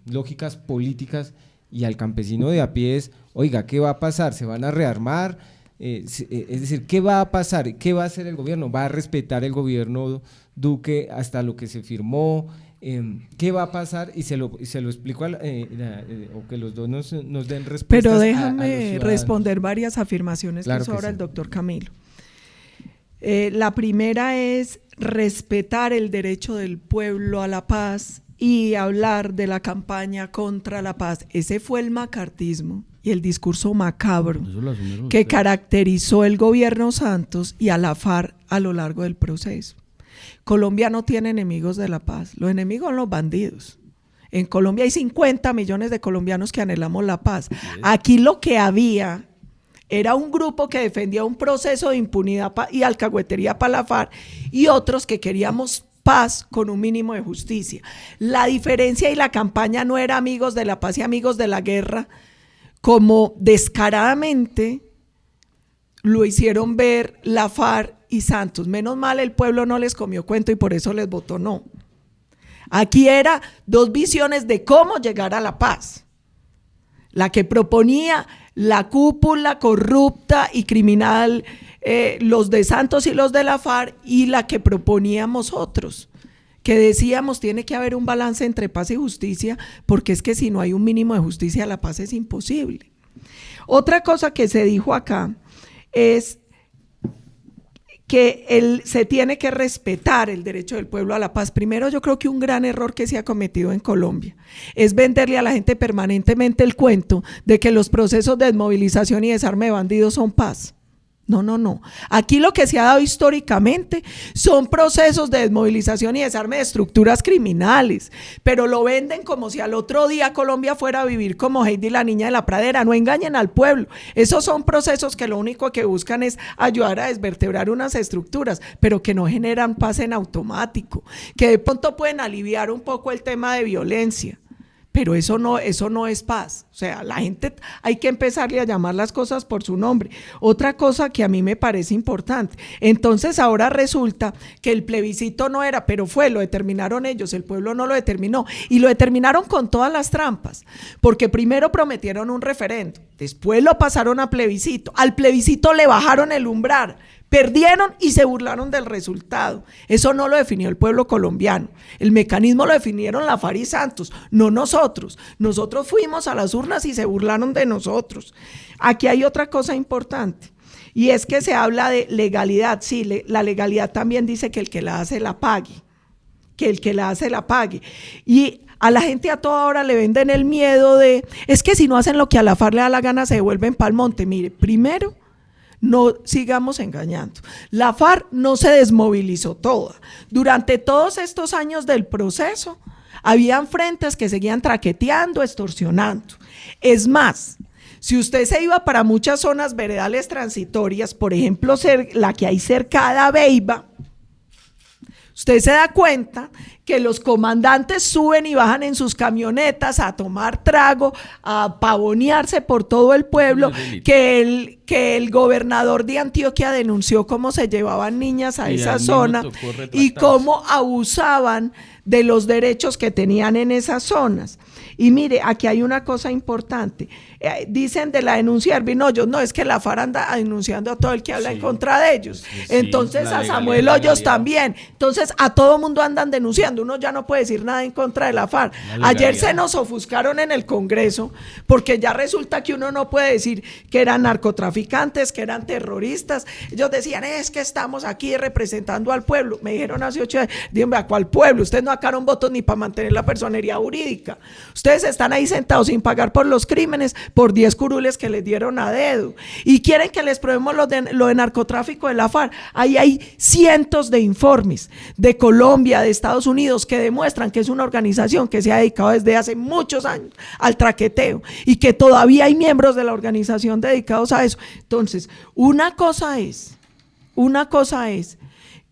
lógicas políticas, y al campesino de a pie es, oiga, ¿qué va a pasar? ¿Se van a rearmar? Es decir, ¿qué va a pasar? ¿Qué va a hacer el gobierno? ¿Va a respetar el gobierno Duque hasta lo que se firmó? ¿Qué va a pasar? Y se lo explico, o que los dos nos den respuestas. Pero déjame responder varias afirmaciones claro que hizo ahora sí. el doctor Camilo. La primera es respetar el derecho del pueblo a la paz y hablar de la campaña contra la paz. Ese fue el macartismo y el discurso macabro que caracterizó el gobierno Santos y a la FARC a lo largo del proceso. Colombia no tiene enemigos de la paz, los enemigos son los bandidos. En Colombia hay 50 millones de colombianos que anhelamos la paz. Aquí lo que había era un grupo que defendía un proceso de impunidad y alcahuetería para la FARC, y otros que queríamos paz con un mínimo de justicia. La diferencia y la campaña no era amigos de la paz y amigos de la guerra, como descaradamente lo hicieron ver la FARC y Santos. Menos mal el pueblo no les comió cuento y por eso les votó no. Aquí era dos visiones de cómo llegar a la paz. La que proponía la cúpula corrupta y criminal, los de Santos y los de la FARC, y la que proponíamos otros, que decíamos tiene que haber un balance entre paz y justicia, porque es que si no hay un mínimo de justicia, la paz es imposible. Otra cosa que se dijo acá es que se tiene que respetar el derecho del pueblo a la paz. Primero, yo creo que un gran error que se ha cometido en Colombia es venderle a la gente permanentemente el cuento de que los procesos de desmovilización y desarme de bandidos son paz. No. Aquí lo que se ha dado históricamente son procesos de desmovilización y desarme de estructuras criminales, pero lo venden como si al otro día Colombia fuera a vivir como Heidi la niña de la pradera. No engañen al pueblo. Esos son procesos que lo único que buscan es ayudar a desvertebrar unas estructuras, pero que no generan paz en automático, que de pronto pueden aliviar un poco el tema de violencia, pero eso no es paz. O sea, la gente hay que empezarle a llamar las cosas por su nombre. Otra cosa que a mí me parece importante, entonces ahora resulta que el plebiscito no era, pero lo determinaron ellos, el pueblo no lo determinó, y lo determinaron con todas las trampas, porque primero prometieron un referendo, después lo pasaron a plebiscito, al plebiscito le bajaron el umbral, perdieron y se burlaron del resultado. Eso no lo definió el pueblo colombiano. El mecanismo lo definieron la FARC y Santos, no nosotros. Nosotros fuimos a las urnas y se burlaron de nosotros. Aquí hay otra cosa importante, y es que se habla de legalidad. Sí, la legalidad también dice que el que la hace la pague, Y a la gente a toda hora le venden el miedo de, es que si no hacen lo que a la FARC le da la gana, se devuelven pa'l monte. Mire, primero, no sigamos engañando. La FARC no se desmovilizó toda. Durante todos estos años del proceso, habían frentes que seguían traqueteando, extorsionando. Es más, si usted se iba para muchas zonas veredales transitorias, por ejemplo, la que hay cerca a Beiba, usted se da cuenta que los comandantes suben y bajan en sus camionetas a tomar trago, a pavonearse por todo el pueblo, que el gobernador de Antioquia denunció cómo se llevaban niñas a esa zona y cómo abusaban de los derechos que tenían en esas zonas. Y mire, aquí hay una cosa importante. Dicen de la denuncia de Ervin Hoyos, no, es que la FARC anda denunciando a todo el que habla en contra de ellos. Entonces a Samuel Hoyos también. Entonces a todo mundo andan denunciando. Uno ya no puede decir nada en contra de la FARC. Ayer se nos ofuscaron en el Congreso porque ya resulta que uno no puede decir que eran narcotraficantes, que eran terroristas. Ellos decían, es que estamos aquí representando al pueblo. Me dijeron hace 8 años, díganme, ¿a cuál pueblo? Ustedes no sacaron votos ni para mantener la personería jurídica. Ustedes están ahí sentados sin pagar por los crímenes, por 10 curules que les dieron a dedo, y quieren que les probemos lo de narcotráfico de la FARC. Ahí hay cientos de informes de Colombia, de Estados Unidos, que demuestran que es una organización que se ha dedicado desde hace muchos años al traqueteo, y que todavía hay miembros de la organización dedicados a eso. Entonces, una cosa es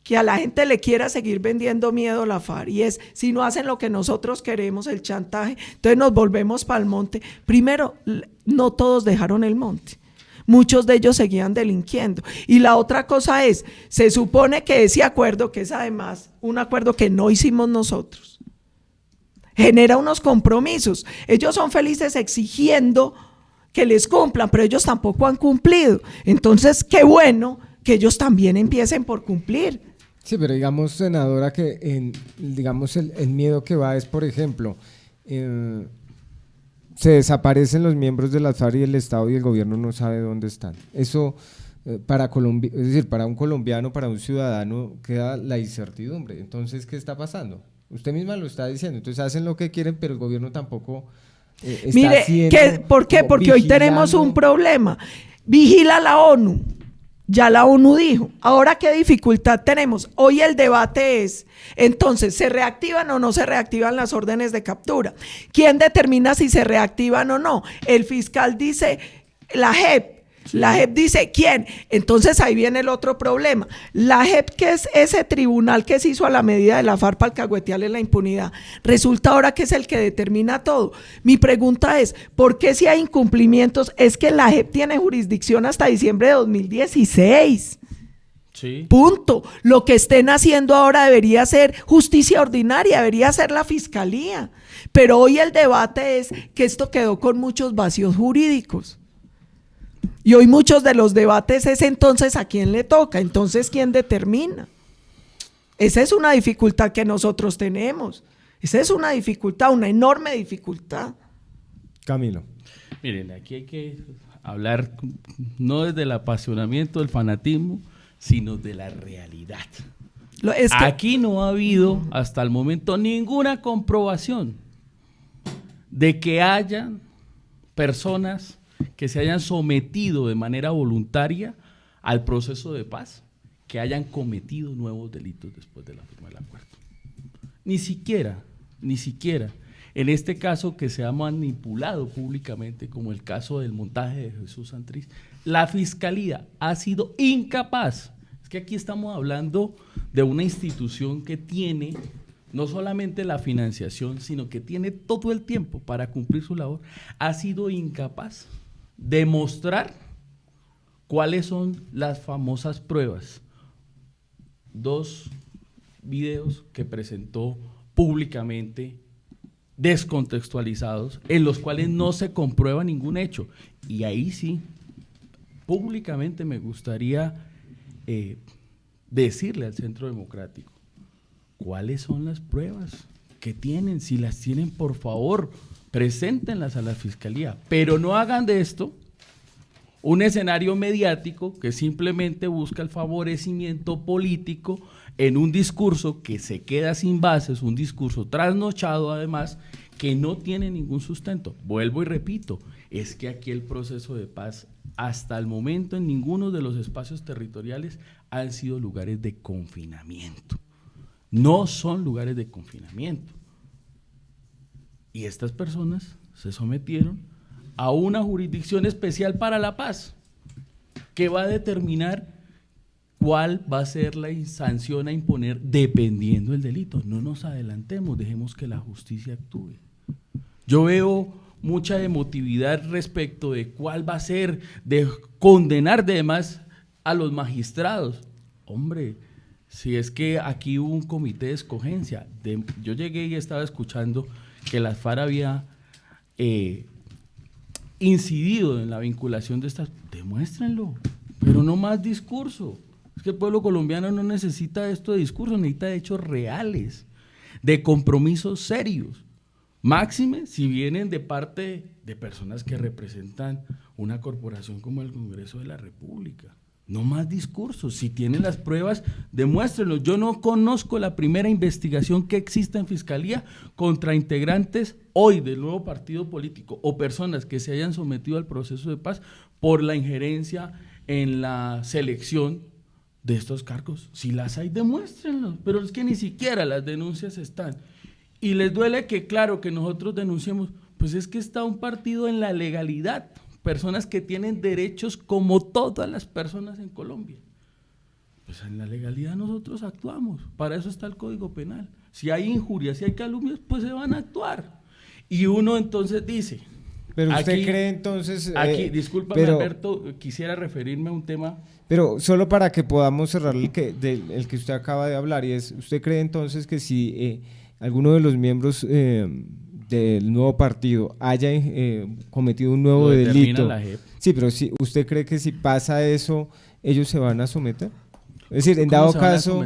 que a la gente le quiera seguir vendiendo miedo a la FARC, y es, si no hacen lo que nosotros queremos, el chantaje, entonces nos volvemos para el monte. Primero, no todos dejaron el monte, muchos de ellos seguían delinquiendo. Y la otra cosa es, se supone que ese acuerdo, que es además un acuerdo que no hicimos nosotros, genera unos compromisos. Ellos son felices exigiendo que les cumplan, pero ellos tampoco han cumplido. Entonces, qué bueno que ellos también empiecen por cumplir. Sí, pero digamos, senadora, que digamos el miedo que va es, por ejemplo, se desaparecen los miembros de la FARC y el Estado y el gobierno no sabe dónde están. Eso para Colombia, es decir, para un colombiano, para un ciudadano, queda la incertidumbre. Entonces, ¿qué está pasando? Usted misma lo está diciendo. Entonces hacen lo que quieren, pero el gobierno tampoco está Mire, ¿por qué? Porque hoy tenemos un problema. Vigila la ONU. Ya la ONU dijo. Ahora, ¿qué dificultad tenemos? Hoy el debate es, entonces, ¿se reactivan o no se reactivan las órdenes de captura? ¿Quién determina si se reactivan o no? El fiscal dice, la JEP. La JEP dice, ¿quién? Entonces ahí viene el otro problema. La JEP, que es ese tribunal que se hizo a la medida de la FARC para alcahuetearle la impunidad, resulta ahora que es el que determina todo. Mi pregunta es, ¿por qué si hay incumplimientos? Es que la JEP tiene jurisdicción hasta diciembre de 2016. Sí. Punto. Lo que estén haciendo ahora debería ser justicia ordinaria, debería ser la fiscalía. Pero hoy el debate es que esto quedó con muchos vacíos jurídicos. Y hoy muchos de los debates es entonces a quién le toca, entonces quién determina. Esa es una dificultad que nosotros tenemos. Esa es una dificultad, una enorme dificultad. Camilo. Miren, aquí hay que hablar no desde el apasionamiento, el fanatismo, sino de la realidad. Aquí no ha habido hasta el momento ninguna comprobación de que hayan personas que se hayan sometido de manera voluntaria al proceso de paz, que hayan cometido nuevos delitos después de la firma del acuerdo. Ni siquiera, en este caso que se ha manipulado públicamente, como el caso del montaje de Jesús Santrich, la Fiscalía ha sido incapaz. Es que aquí estamos hablando de una institución que tiene no solamente la financiación, sino que tiene todo el tiempo para cumplir su labor, ha sido incapaz de mostrar cuáles son las famosas pruebas. 2 videos que presentó públicamente, descontextualizados, en los cuales no se comprueba ningún hecho. Y ahí sí, públicamente me gustaría decirle al Centro Democrático, ¿cuáles son las pruebas que tienen? Si las tienen, por favor, preséntenlas a la Fiscalía, pero no hagan de esto un escenario mediático que simplemente busca el favorecimiento político en un discurso que se queda sin bases, un discurso trasnochado además, que no tiene ningún sustento. Vuelvo y repito, es que aquí el proceso de paz hasta el momento en ninguno de los espacios territoriales han sido lugares de confinamiento. No son lugares de confinamiento. Y estas personas se sometieron a una jurisdicción especial para la paz que va a determinar cuál va a ser la sanción a imponer dependiendo del delito. No nos adelantemos, dejemos que la justicia actúe. Yo veo mucha emotividad respecto de cuál va a ser, de condenar además a los magistrados. Hombre, si es que aquí hubo un comité de escogencia, yo llegué y estaba escuchando que la FARC había incidido en la vinculación de estas, demuéstrenlo, pero no más discurso. Es que el pueblo colombiano no necesita esto de discurso, necesita hechos reales, de compromisos serios. Máxime si vienen de parte de personas que representan una corporación como el Congreso de la República. No más discursos. Si tienen las pruebas, demuéstrenlo. Yo no conozco la primera investigación que exista en Fiscalía contra integrantes hoy del nuevo partido político o personas que se hayan sometido al proceso de paz por la injerencia en la selección de estos cargos. Si las hay, demuéstrenlo. Pero es que ni siquiera las denuncias están. Y les duele que, claro, que nosotros denunciemos, pues es que está un partido en la legalidad, personas que tienen derechos como todas las personas en Colombia. Pues en la legalidad nosotros actuamos, para eso está el Código Penal. Si hay injurias, si hay calumnias, pues se van a actuar. Y uno entonces dice... Pero usted aquí, cree entonces... Aquí, discúlpame, Alberto, quisiera referirme a un tema... Pero solo para que podamos cerrar el que usted acaba de hablar, y es, ¿usted cree entonces que si alguno de los miembros del nuevo partido haya cometido un nuevo delito? La JEP. Sí, pero si usted cree que si pasa eso, ellos se van a someter. Es decir, en dado caso...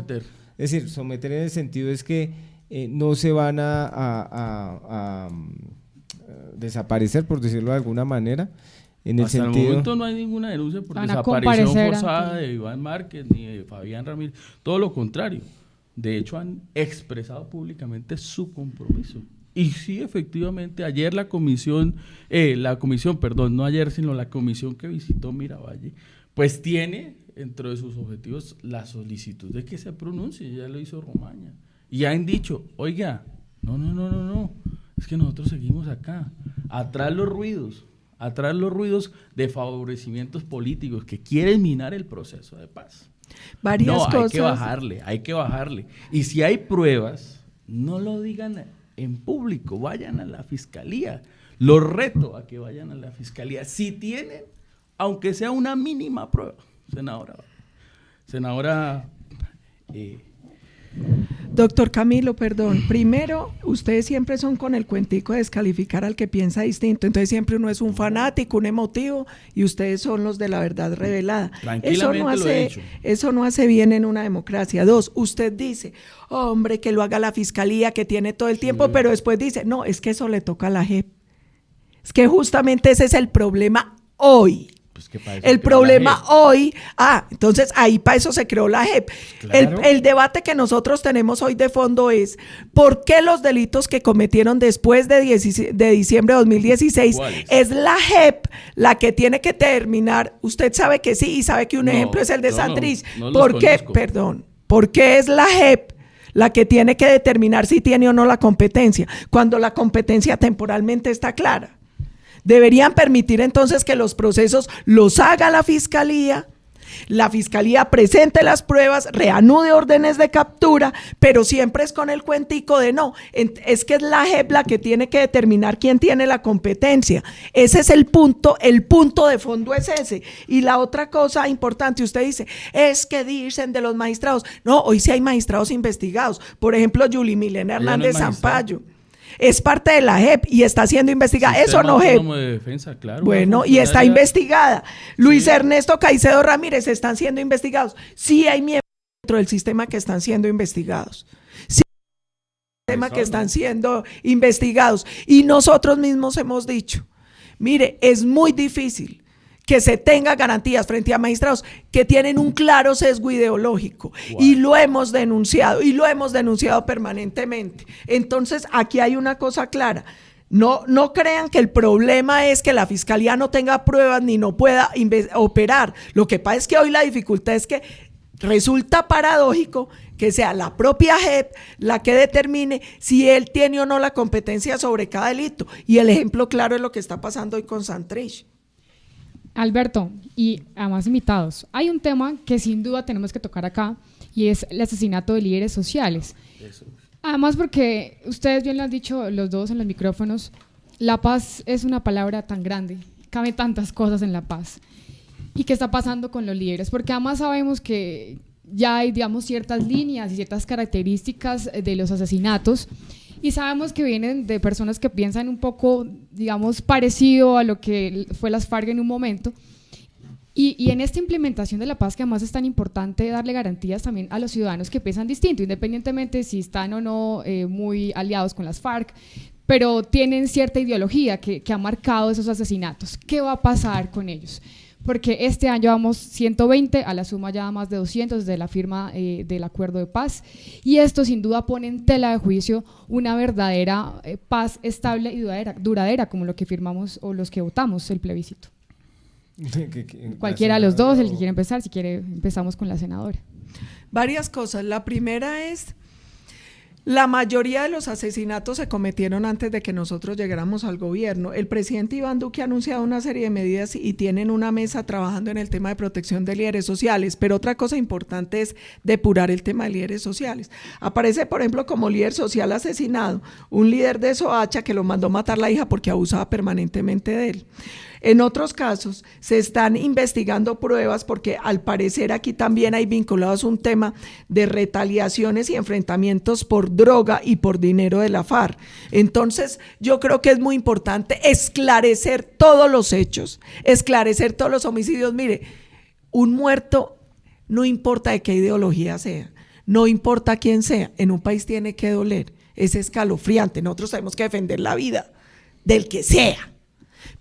Es decir, someter en el sentido es que no se van a desaparecer, por decirlo de alguna manera. Hasta el momento no hay ninguna denuncia por desaparición forzada de Iván Márquez ni de Fabián Ramírez, todo lo contrario. De hecho, han expresado públicamente su compromiso. Y sí, efectivamente, ayer la comisión, no ayer, sino la comisión que visitó Miravalle, pues tiene dentro de sus objetivos la solicitud de que se pronuncie, ya lo hizo Romaña. Y han dicho, oiga, no, es que nosotros seguimos acá, atrás los ruidos de favorecimientos políticos que quieren minar el proceso de paz. Varias cosas. Hay que bajarle. Y si hay pruebas, no lo digan en público, vayan a la Fiscalía. Los reto a que vayan a la Fiscalía. Si tienen, aunque sea una mínima prueba, senadora. Doctor Camilo, perdón, primero, ustedes siempre son con el cuentico de descalificar al que piensa distinto, entonces siempre uno es un fanático, un emotivo, y ustedes son los de la verdad revelada. Eso no hace bien en una democracia. 2, usted dice, hombre, que lo haga la Fiscalía, que tiene todo el tiempo, pero después dice, no, es que eso le toca a la JEP. Es que justamente ese es el problema hoy. El problema hoy, entonces ahí para eso se creó la JEP. Claro. El debate que nosotros tenemos hoy de fondo es ¿por qué los delitos que cometieron después de diciembre de 2016 es la JEP la que tiene que terminar? Usted sabe que sí y sabe que un ejemplo es el de Santrich. ¿Por qué? Perdón. ¿Por qué es la JEP la que tiene que determinar si tiene o no la competencia cuando la competencia temporalmente está clara? Deberían permitir entonces que los procesos los haga la Fiscalía La fiscalía presente las pruebas, reanude órdenes de captura, pero siempre es con el cuentico de no, es que es la JEP la que tiene que determinar quién tiene la competencia. Ese es el punto de fondo es ese. Y la otra cosa importante, usted dice, es que dicen de los magistrados. No, hoy sí hay magistrados investigados. Por ejemplo, Yuli Milena Hernández Zampayo. Es parte de la JEP y está siendo investigada. Eso no JEP. De defensa, claro, bueno, y está investigada. Luis Ernesto Caicedo Ramírez están siendo investigados. Sí hay miembros dentro del sistema que están siendo investigados. Sí hay miembros que están siendo investigados. Y nosotros mismos hemos dicho, mire, es muy difícil que se tenga garantías frente a magistrados que tienen un claro sesgo ideológico. Wow. Y lo hemos denunciado permanentemente. Entonces, aquí hay una cosa clara. No crean que el problema es que la fiscalía no tenga pruebas ni no pueda operar. Lo que pasa es que hoy la dificultad es que resulta paradójico que sea la propia JEP la que determine si él tiene o no la competencia sobre cada delito. Y el ejemplo claro es lo que está pasando hoy con Santrich. Alberto, y además invitados, hay un tema que sin duda tenemos que tocar acá y es el asesinato de líderes sociales. Eso. Además porque ustedes bien lo han dicho los dos en los micrófonos, la paz es una palabra tan grande, cabe tantas cosas en la paz. ¿Y qué está pasando con los líderes? Porque además sabemos que ya hay, digamos, ciertas líneas y ciertas características de los asesinatos y sabemos que vienen de personas que piensan un poco, digamos, parecido a lo que fue las FARC en un momento. Y en esta implementación de la paz, que además es tan importante darle garantías también a los ciudadanos que piensan distinto, independientemente si están o no muy aliados con las FARC, pero tienen cierta ideología que ha marcado esos asesinatos. ¿Qué va a pasar con ellos? Porque este año vamos 120, a la suma ya más de 200 desde la firma del acuerdo de paz, y esto sin duda pone en tela de juicio una verdadera paz estable y duradera, como lo que firmamos o los que votamos el plebiscito. Cualquiera de los dos, el que quiere empezar, si quiere empezamos con la senadora. Varias cosas. La primera es, la mayoría de los asesinatos se cometieron antes de que nosotros llegáramos al gobierno. El presidente Iván Duque ha anunciado una serie de medidas y tienen una mesa trabajando en el tema de protección de líderes sociales, pero otra cosa importante es depurar el tema de líderes sociales. Aparece, por ejemplo, como líder social asesinado un líder de Soacha que lo mandó matar la hija porque abusaba permanentemente de él. En otros casos se están investigando pruebas porque al parecer aquí también hay vinculados un tema de retaliaciones y enfrentamientos por droga y por dinero de la FARC. Entonces yo creo que es muy importante esclarecer todos los hechos, esclarecer todos los homicidios. Mire, un muerto no importa de qué ideología sea, no importa quién sea, en un país tiene que doler, es escalofriante. Nosotros tenemos que defender la vida del que sea.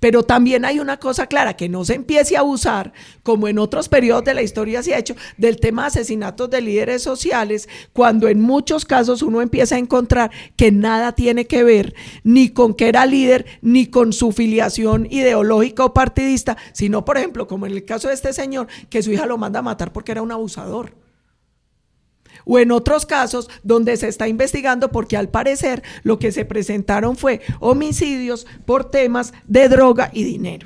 Pero también hay una cosa clara, que no se empiece a abusar, como en otros periodos de la historia se ha hecho, del tema de asesinatos de líderes sociales, cuando en muchos casos uno empieza a encontrar que nada tiene que ver ni con que era líder, ni con su filiación ideológica o partidista, sino, por ejemplo, como en el caso de este señor, que su hija lo manda a matar porque era un abusador. O en otros casos donde se está investigando porque al parecer lo que se presentaron fue homicidios por temas de droga y dinero.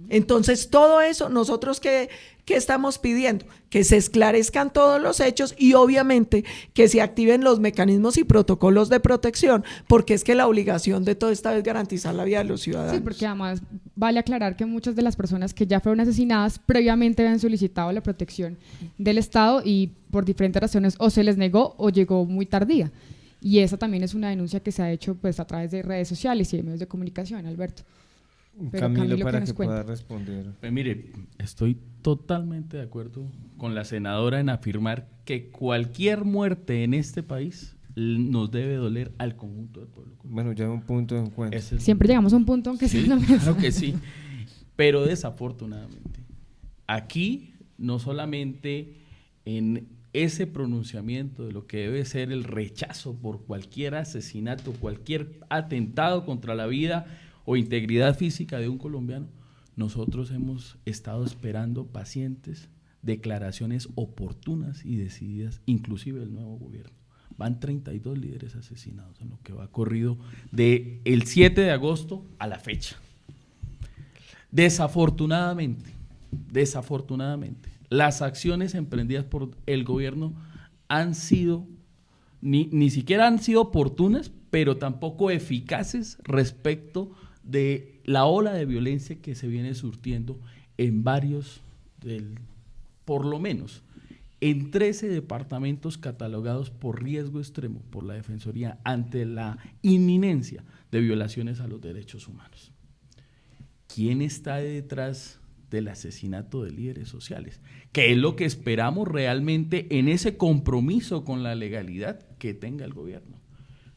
Entonces todo eso, nosotros ¿qué estamos pidiendo? Que se esclarezcan todos los hechos y obviamente que se activen los mecanismos y protocolos de protección, porque es que la obligación de todo esta es garantizar la vida de los ciudadanos. Sí, porque además vale aclarar que muchas de las personas que ya fueron asesinadas previamente habían solicitado la protección del Estado y por diferentes razones o se les negó o llegó muy tardía. Y esa también es una denuncia que se ha hecho pues a través de redes sociales y de medios de comunicación, Alberto. Pero Camilo, para que pueda responder. Mire, estoy totalmente de acuerdo con la senadora en afirmar que cualquier muerte en este país nos debe doler al conjunto del pueblo. Bueno, ya un punto de encuentro. Siempre llegamos a un punto aunque sí, sea una mesa. Claro que sí, pero desafortunadamente aquí no solamente en ese pronunciamiento de lo que debe ser el rechazo por cualquier asesinato, cualquier atentado contra la vida o integridad física de un colombiano, nosotros hemos estado esperando pacientes declaraciones oportunas y decididas, inclusive del nuevo gobierno. Van 32 líderes asesinados en lo que va corrido del 7 de agosto a la fecha. Desafortunadamente, desafortunadamente, las acciones emprendidas por el gobierno han sido, ni siquiera han sido oportunas, pero tampoco eficaces respecto de la ola de violencia que se viene surtiendo en varios, por lo menos, en 13 departamentos catalogados por riesgo extremo por la Defensoría ante la inminencia de violaciones a los derechos humanos. ¿Quién está detrás del asesinato de líderes sociales? ¿Qué es lo que esperamos realmente en ese compromiso con la legalidad que tenga el gobierno?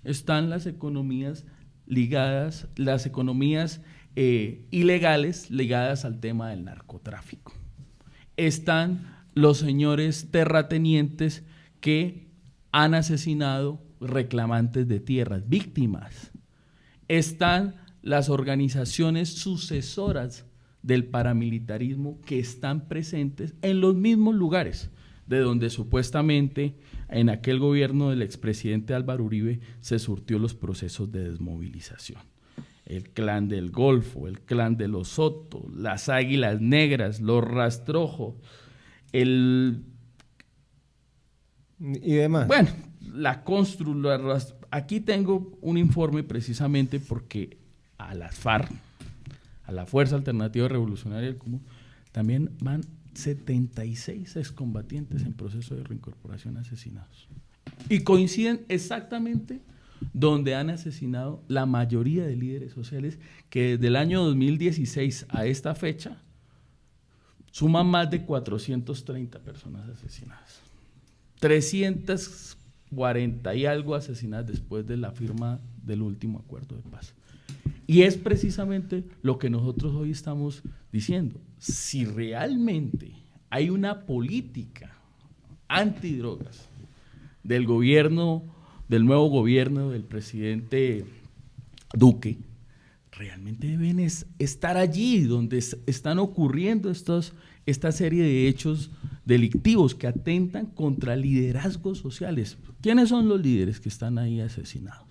Están las economías ligadas, las economías ilegales ligadas al tema del narcotráfico. Están los señores terratenientes que han asesinado reclamantes de tierras, víctimas. Están las organizaciones sucesoras del paramilitarismo que están presentes en los mismos lugares de donde supuestamente en aquel gobierno del expresidente Álvaro Uribe se surtió los procesos de desmovilización. El clan del Golfo, el clan de los Soto, las Águilas Negras, los Rastrojos, y demás. Bueno, aquí tengo un informe precisamente porque a las FARC, a la Fuerza Alternativa Revolucionaria del Común, también van 76 excombatientes en proceso de reincorporación asesinados. Y coinciden exactamente donde han asesinado la mayoría de líderes sociales que desde el año 2016 a esta fecha suman más de 430 personas asesinadas. 340 y algo asesinadas después de la firma del último acuerdo de paz. Y es precisamente lo que nosotros hoy estamos diciendo. Si realmente hay una política antidrogas del gobierno, del nuevo gobierno del presidente Duque, realmente deben estar allí donde están ocurriendo esta serie de hechos delictivos que atentan contra liderazgos sociales. ¿Quiénes son los líderes que están ahí asesinados?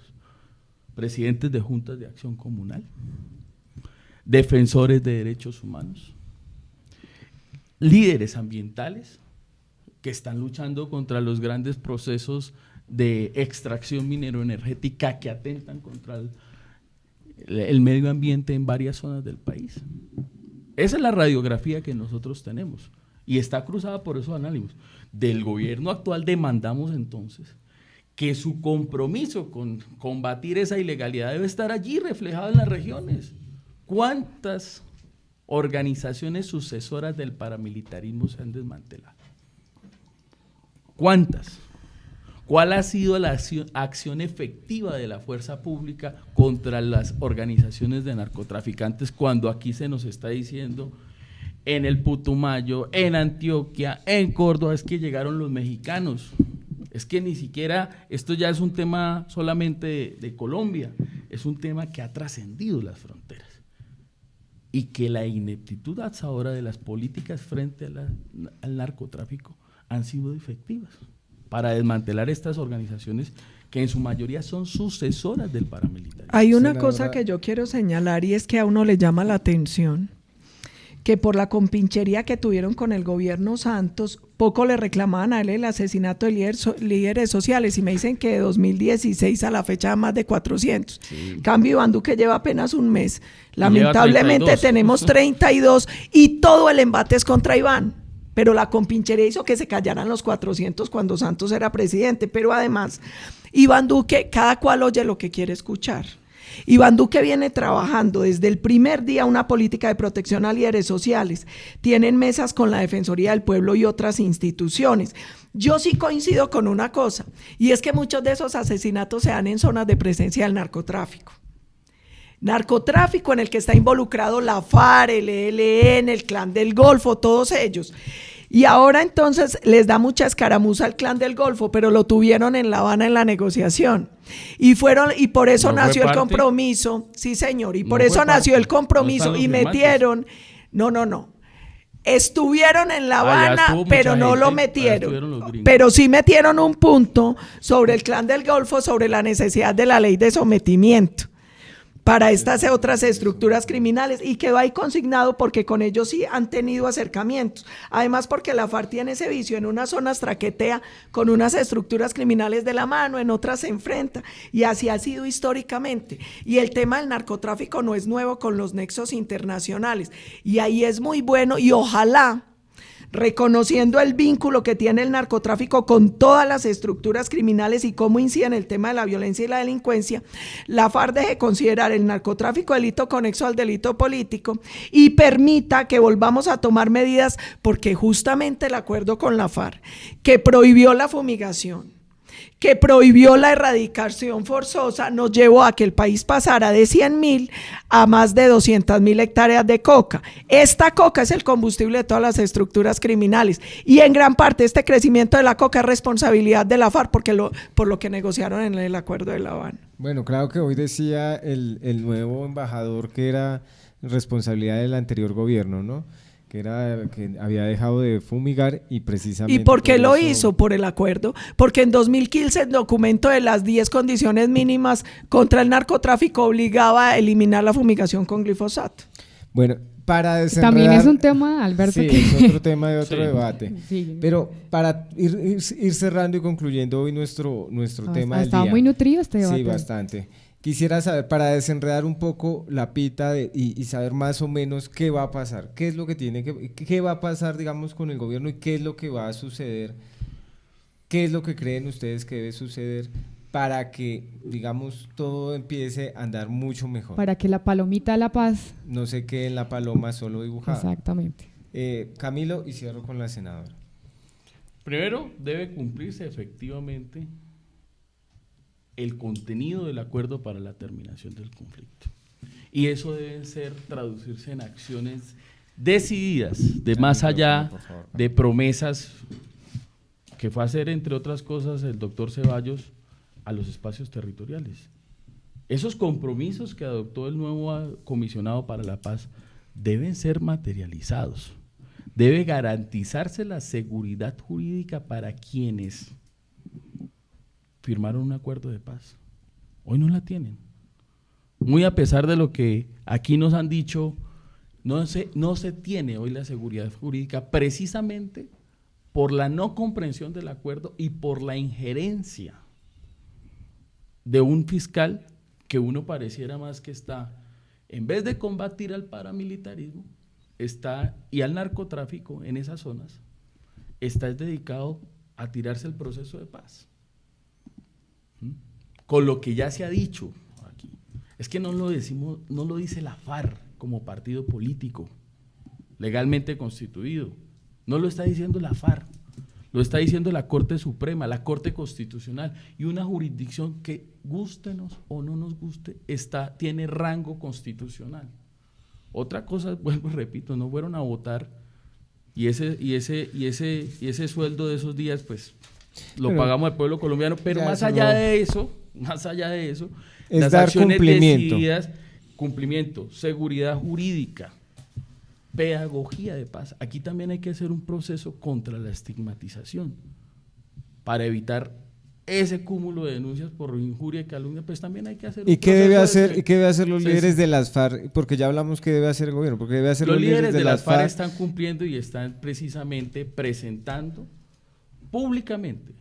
Presidentes de juntas de acción comunal, defensores de derechos humanos, líderes ambientales que están luchando contra los grandes procesos de extracción mineroenergética que atentan contra el medio ambiente en varias zonas del país. Esa es la radiografía que nosotros tenemos y está cruzada por esos análisis. Del gobierno actual demandamos entonces que su compromiso con combatir esa ilegalidad debe estar allí reflejado en las regiones. ¿Cuántas organizaciones sucesoras del paramilitarismo se han desmantelado? ¿Cuántas? ¿Cuál ha sido la acción efectiva de la fuerza pública contra las organizaciones de narcotraficantes cuando aquí se nos está diciendo en el Putumayo, en Antioquia, en Córdoba, es que llegaron los mexicanos? Es que ni siquiera, esto ya es un tema solamente de Colombia, es un tema que ha trascendido las fronteras y que la ineptitud hasta ahora de las políticas frente al narcotráfico han sido efectivas para desmantelar estas organizaciones que en su mayoría son sucesoras del paramilitarismo. Hay una cosa que yo quiero señalar y es que a uno le llama la atención que por la compinchería que tuvieron con el gobierno Santos, poco le reclamaban a él el asesinato de líderes sociales y me dicen que de 2016 a la fecha más de 400. Sí. Cambio, Iván Duque lleva apenas un mes. Lamentablemente tenemos 32 y todo el embate es contra Iván. Pero la compinchería hizo que se callaran los 400 cuando Santos era presidente. Pero además, Iván Duque, cada cual oye lo que quiere escuchar. Iván Duque viene trabajando desde el primer día una política de protección a líderes sociales. Tienen mesas con la Defensoría del Pueblo y otras instituciones. Yo sí coincido con una cosa, y es que muchos de esos asesinatos se dan en zonas de presencia del narcotráfico. Narcotráfico en el que está involucrado la FARC, el ELN, el Clan del Golfo, todos ellos. Y ahora entonces les da mucha escaramuza al Clan del Golfo, pero lo tuvieron en La Habana en la negociación. Y por eso nació el compromiso. Sí, señor, y por eso nació el compromiso y metieron. No. Estuvieron en La Habana, pero no lo metieron. Pero sí metieron un punto sobre el Clan del Golfo, sobre la necesidad de la ley de sometimiento. para estas otras estructuras criminales, y quedó ahí consignado porque con ellos sí han tenido acercamientos. Además, porque la FARC tiene ese vicio, en unas zonas traquetea con unas estructuras criminales de la mano, en otras se enfrenta, y así ha sido históricamente. Y el tema del narcotráfico no es nuevo con los nexos internacionales, y ahí es muy bueno, y ojalá, reconociendo el vínculo que tiene el narcotráfico con todas las estructuras criminales y cómo incide en el tema de la violencia y la delincuencia, la FARC deje considerar el narcotráfico delito conexo al delito político y permita que volvamos a tomar medidas, porque justamente el acuerdo con la FARC, que prohibió la fumigación, que prohibió la erradicación forzosa, nos llevó a que el país pasara de 100.000 a más de 200.000 hectáreas de coca. Esta coca es el combustible de todas las estructuras criminales, y en gran parte este crecimiento de la coca es responsabilidad de la FARC por lo que negociaron en el acuerdo de La Habana. Bueno, claro que hoy decía el nuevo embajador que era responsabilidad del anterior gobierno, ¿no? Que había dejado de fumigar, y precisamente... ¿Y por qué lo hizo? Por el acuerdo. Porque en 2015 el documento de las 10 condiciones mínimas contra el narcotráfico obligaba a eliminar la fumigación con glifosato. Bueno, para desenredar... También es un tema, Alberto. Sí, que... es otro tema de otro debate. Sí. Pero para ir cerrando y concluyendo hoy nuestro tema del día. Estaba muy nutrido este debate. Sí, bastante. Quisiera saber, para desenredar un poco la pita y saber más o menos qué va a pasar, qué es lo que qué va a pasar, digamos, con el gobierno, y qué es lo que va a suceder, qué es lo que creen ustedes que debe suceder para que, digamos, todo empiece a andar mucho mejor. Para que la palomita de la paz no se quede en la paloma solo dibujada. Exactamente. Camilo, y cierro con la senadora. Primero, debe cumplirse efectivamente el contenido del acuerdo para la terminación del conflicto. Y eso debe traducirse en acciones decididas, de más allá de promesas que fue a hacer, entre otras cosas, el doctor Ceballos a los espacios territoriales. Esos compromisos que adoptó el nuevo comisionado para la paz deben ser materializados. Debe garantizarse la seguridad jurídica para quienes firmaron un acuerdo de paz. Hoy no la tienen. Muy a pesar de lo que aquí nos han dicho, no se tiene hoy la seguridad jurídica, precisamente por la no comprensión del acuerdo y por la injerencia de un fiscal que uno pareciera más que está, en vez de combatir al paramilitarismo y al narcotráfico en esas zonas, está dedicado a tirarse el proceso de paz. Con lo que ya se ha dicho aquí, es que no lo dice la FARC como partido político legalmente constituido, no lo está diciendo la FARC, lo está diciendo la Corte Suprema, la Corte Constitucional, y una jurisdicción que, gústenos o no nos guste, tiene rango constitucional. Otra cosa, vuelvo y repito, no fueron a votar, y ese sueldo de esos días, pues lo pagamos al pueblo colombiano, pero más allá de eso, es las dar acciones cumplimiento. decididas, cumplimiento, seguridad jurídica, pedagogía de paz. Aquí también hay que hacer un proceso contra la estigmatización para evitar ese cúmulo de denuncias por injuria y calumnia. Pues también hay que hacer ¿Y qué debe hacer los líderes de las FARC? Porque ya hablamos que debe hacer el gobierno, porque debe hacer los líderes de las FARC están cumpliendo y están precisamente presentando públicamente,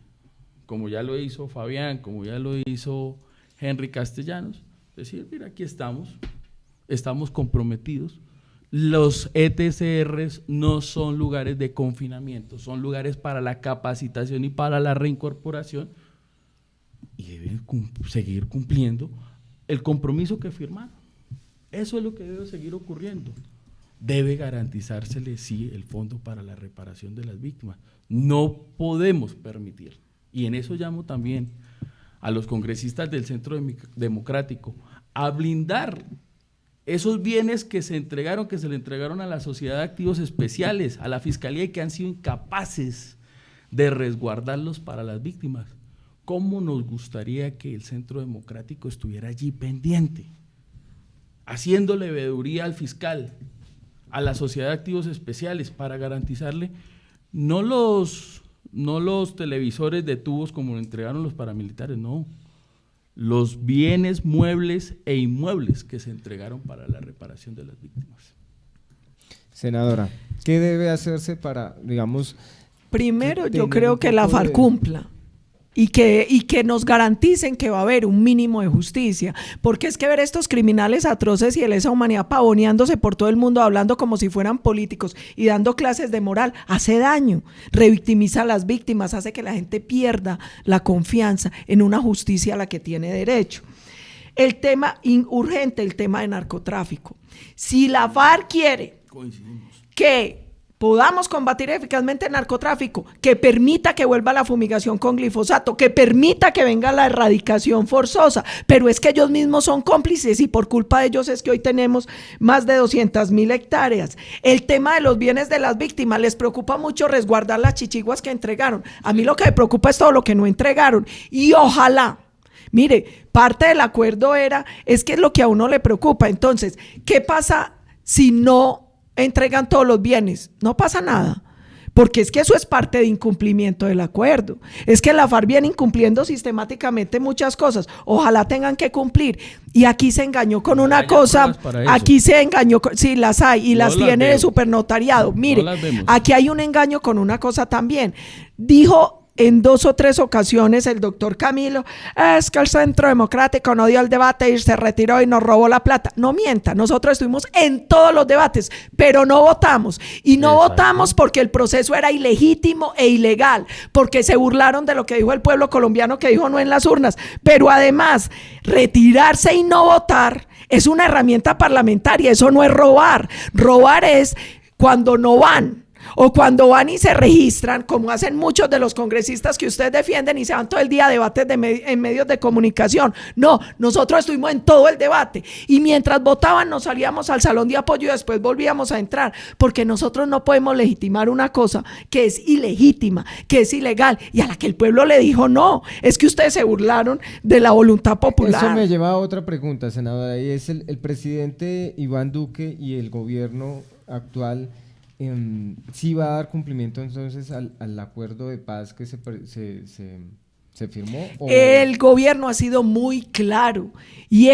como ya lo hizo Fabián, como ya lo hizo Henry Castellanos, decir, mira, aquí estamos comprometidos. Los ETCRs no son lugares de confinamiento, son lugares para la capacitación y para la reincorporación, y deben seguir cumpliendo el compromiso que firmaron. Eso es lo que debe seguir ocurriendo. Debe garantizársele, sí, el fondo para la reparación de las víctimas. No podemos permitir, y en eso llamo también a los congresistas del Centro Democrático, a blindar esos bienes que se le entregaron a la Sociedad de Activos Especiales, a la Fiscalía, y que han sido incapaces de resguardarlos para las víctimas. ¿Cómo nos gustaría que el Centro Democrático estuviera allí pendiente, haciéndole veeduría al fiscal, a la Sociedad de Activos Especiales, para garantizarle no los televisores de tubos como lo entregaron los paramilitares, no, los bienes muebles e inmuebles que se entregaron para la reparación de las víctimas. Senadora, ¿qué debe hacerse para, digamos... Primero, yo creo que la FARC cumpla y que nos garanticen que va a haber un mínimo de justicia, porque es que ver estos criminales atroces y de lesa humanidad pavoneándose por todo el mundo, hablando como si fueran políticos y dando clases de moral, hace daño, revictimiza a las víctimas, hace que la gente pierda la confianza en una justicia a la que tiene derecho. El tema urgente, el tema de narcotráfico. Si la FARC quiere que podamos combatir eficazmente el narcotráfico, que permita que vuelva la fumigación con glifosato, que permita que venga la erradicación forzosa, pero es que ellos mismos son cómplices y por culpa de ellos es que hoy tenemos más de 200.000 hectáreas. El tema de los bienes de las víctimas, les preocupa mucho resguardar las chichiguas que entregaron. A mí lo que me preocupa es todo lo que no entregaron y ojalá, mire, parte del acuerdo es que es lo que a uno le preocupa. Entonces, ¿qué pasa si no entregan todos los bienes? No pasa nada, porque es que eso es parte de incumplimiento del acuerdo. Es que la FARC viene incumpliendo sistemáticamente muchas cosas, ojalá tengan que cumplir. Y aquí se engañó con una cosa, aquí se engañó, sí las hay y las tiene de supernotariado. Mire, aquí hay un engaño con una cosa también. Dijo en 2 o 3 ocasiones el doctor Camilo, es que el Centro Democrático no dio el debate y se retiró y nos robó la plata. No mienta, nosotros estuvimos en todos los debates, pero no votamos. Y no votamos porque el proceso era ilegítimo e ilegal, porque se burlaron de lo que dijo el pueblo colombiano, que dijo no en las urnas. Pero además, retirarse y no votar es una herramienta parlamentaria, eso no es robar. Robar es cuando no van, o cuando van y se registran, como hacen muchos de los congresistas que ustedes defienden y se van todo el día a debates en medios de comunicación. No, nosotros estuvimos en todo el debate y mientras votaban nos salíamos al salón de apoyo y después volvíamos a entrar, porque nosotros no podemos legitimar una cosa que es ilegítima, que es ilegal y a la que el pueblo le dijo no. Es que ustedes se burlaron de la voluntad popular. Eso me lleva a otra pregunta, senadora, y es el presidente Iván Duque y el gobierno actual sí va a dar cumplimiento entonces al acuerdo de paz que se firmó. El gobierno ha sido muy claro y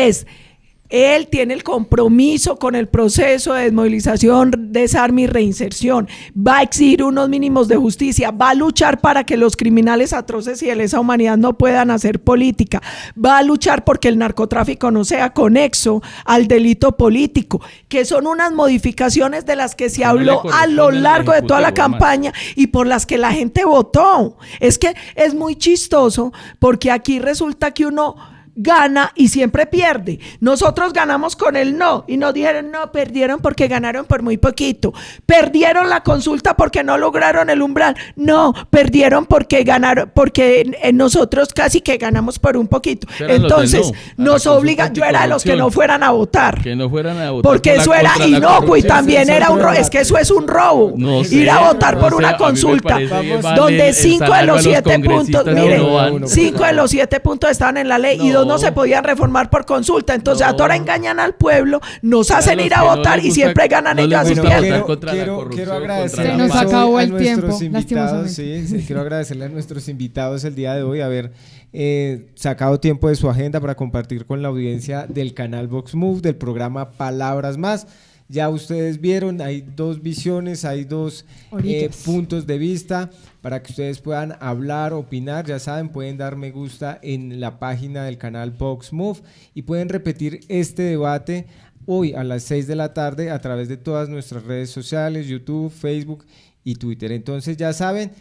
él tiene el compromiso con el proceso de desmovilización, desarme y reinserción, va a exigir unos mínimos de justicia, va a luchar para que los criminales atroces y de lesa humanidad no puedan hacer política, va a luchar porque el narcotráfico no sea conexo al delito político, que son unas modificaciones de las que se habló a lo largo de toda la campaña y por las que la gente votó. Es que es muy chistoso porque aquí resulta que uno gana y siempre pierde. Nosotros ganamos con el no y nos dijeron no, perdieron porque ganaron por muy poquito, perdieron la consulta porque no lograron el umbral, no, perdieron porque ganaron, porque nosotros casi que ganamos por un poquito. Entonces nos obligan, yo era de los que no fueran a votar, porque eso era inocuo y también era un robo. Es que eso es un robo, ir a votar por una consulta donde 5 de los 7 puntos, miren, 5 de los 7 puntos estaban en la ley y 2 no se podían reformar por consulta. Entonces ahora engañan al pueblo, nos hacen ir a votar y siempre ganan ellos. Quiero agradecerle se nos acabó el tiempo, quiero agradecerle a nuestros invitados el día de hoy haber sacado tiempo de su agenda para compartir con la audiencia del canal Vox Move, del programa Palabras Más. Ya ustedes vieron, hay 2 visiones, hay 2 puntos de vista para que ustedes puedan hablar, opinar. Ya saben, pueden dar me gusta en la página del canal Vox Move y pueden repetir este debate hoy a las 6 de la tarde a través de todas nuestras redes sociales, YouTube, Facebook y Twitter. Entonces ya saben,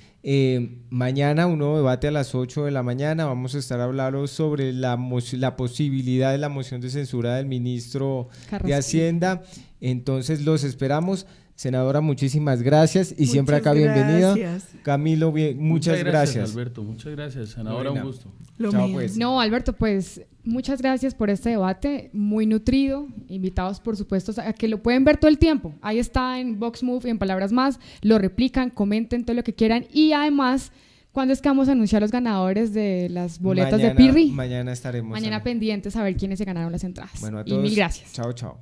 mañana un nuevo debate a las 8 de la mañana. Vamos a estar hablando sobre la posibilidad de la moción de censura del ministro de Hacienda. Entonces los esperamos. Senadora, muchísimas gracias y siempre acá bienvenida. Camilo, muchas gracias. Alberto, muchas gracias. Senadora, un gusto. Chao, pues. No, Alberto, pues muchas gracias por este debate, muy nutrido. Invitados, por supuesto, a que lo pueden ver todo el tiempo. Ahí está en Vox Move y en Palabras Más. Lo replican, comenten todo lo que quieran y además, ¿cuándo es que vamos a anunciar los ganadores de las boletas de Pirri? Mañana estaremos. Mañana pendientes a ver quiénes se ganaron las entradas. Bueno, a todos, y mil gracias. Chao, chao.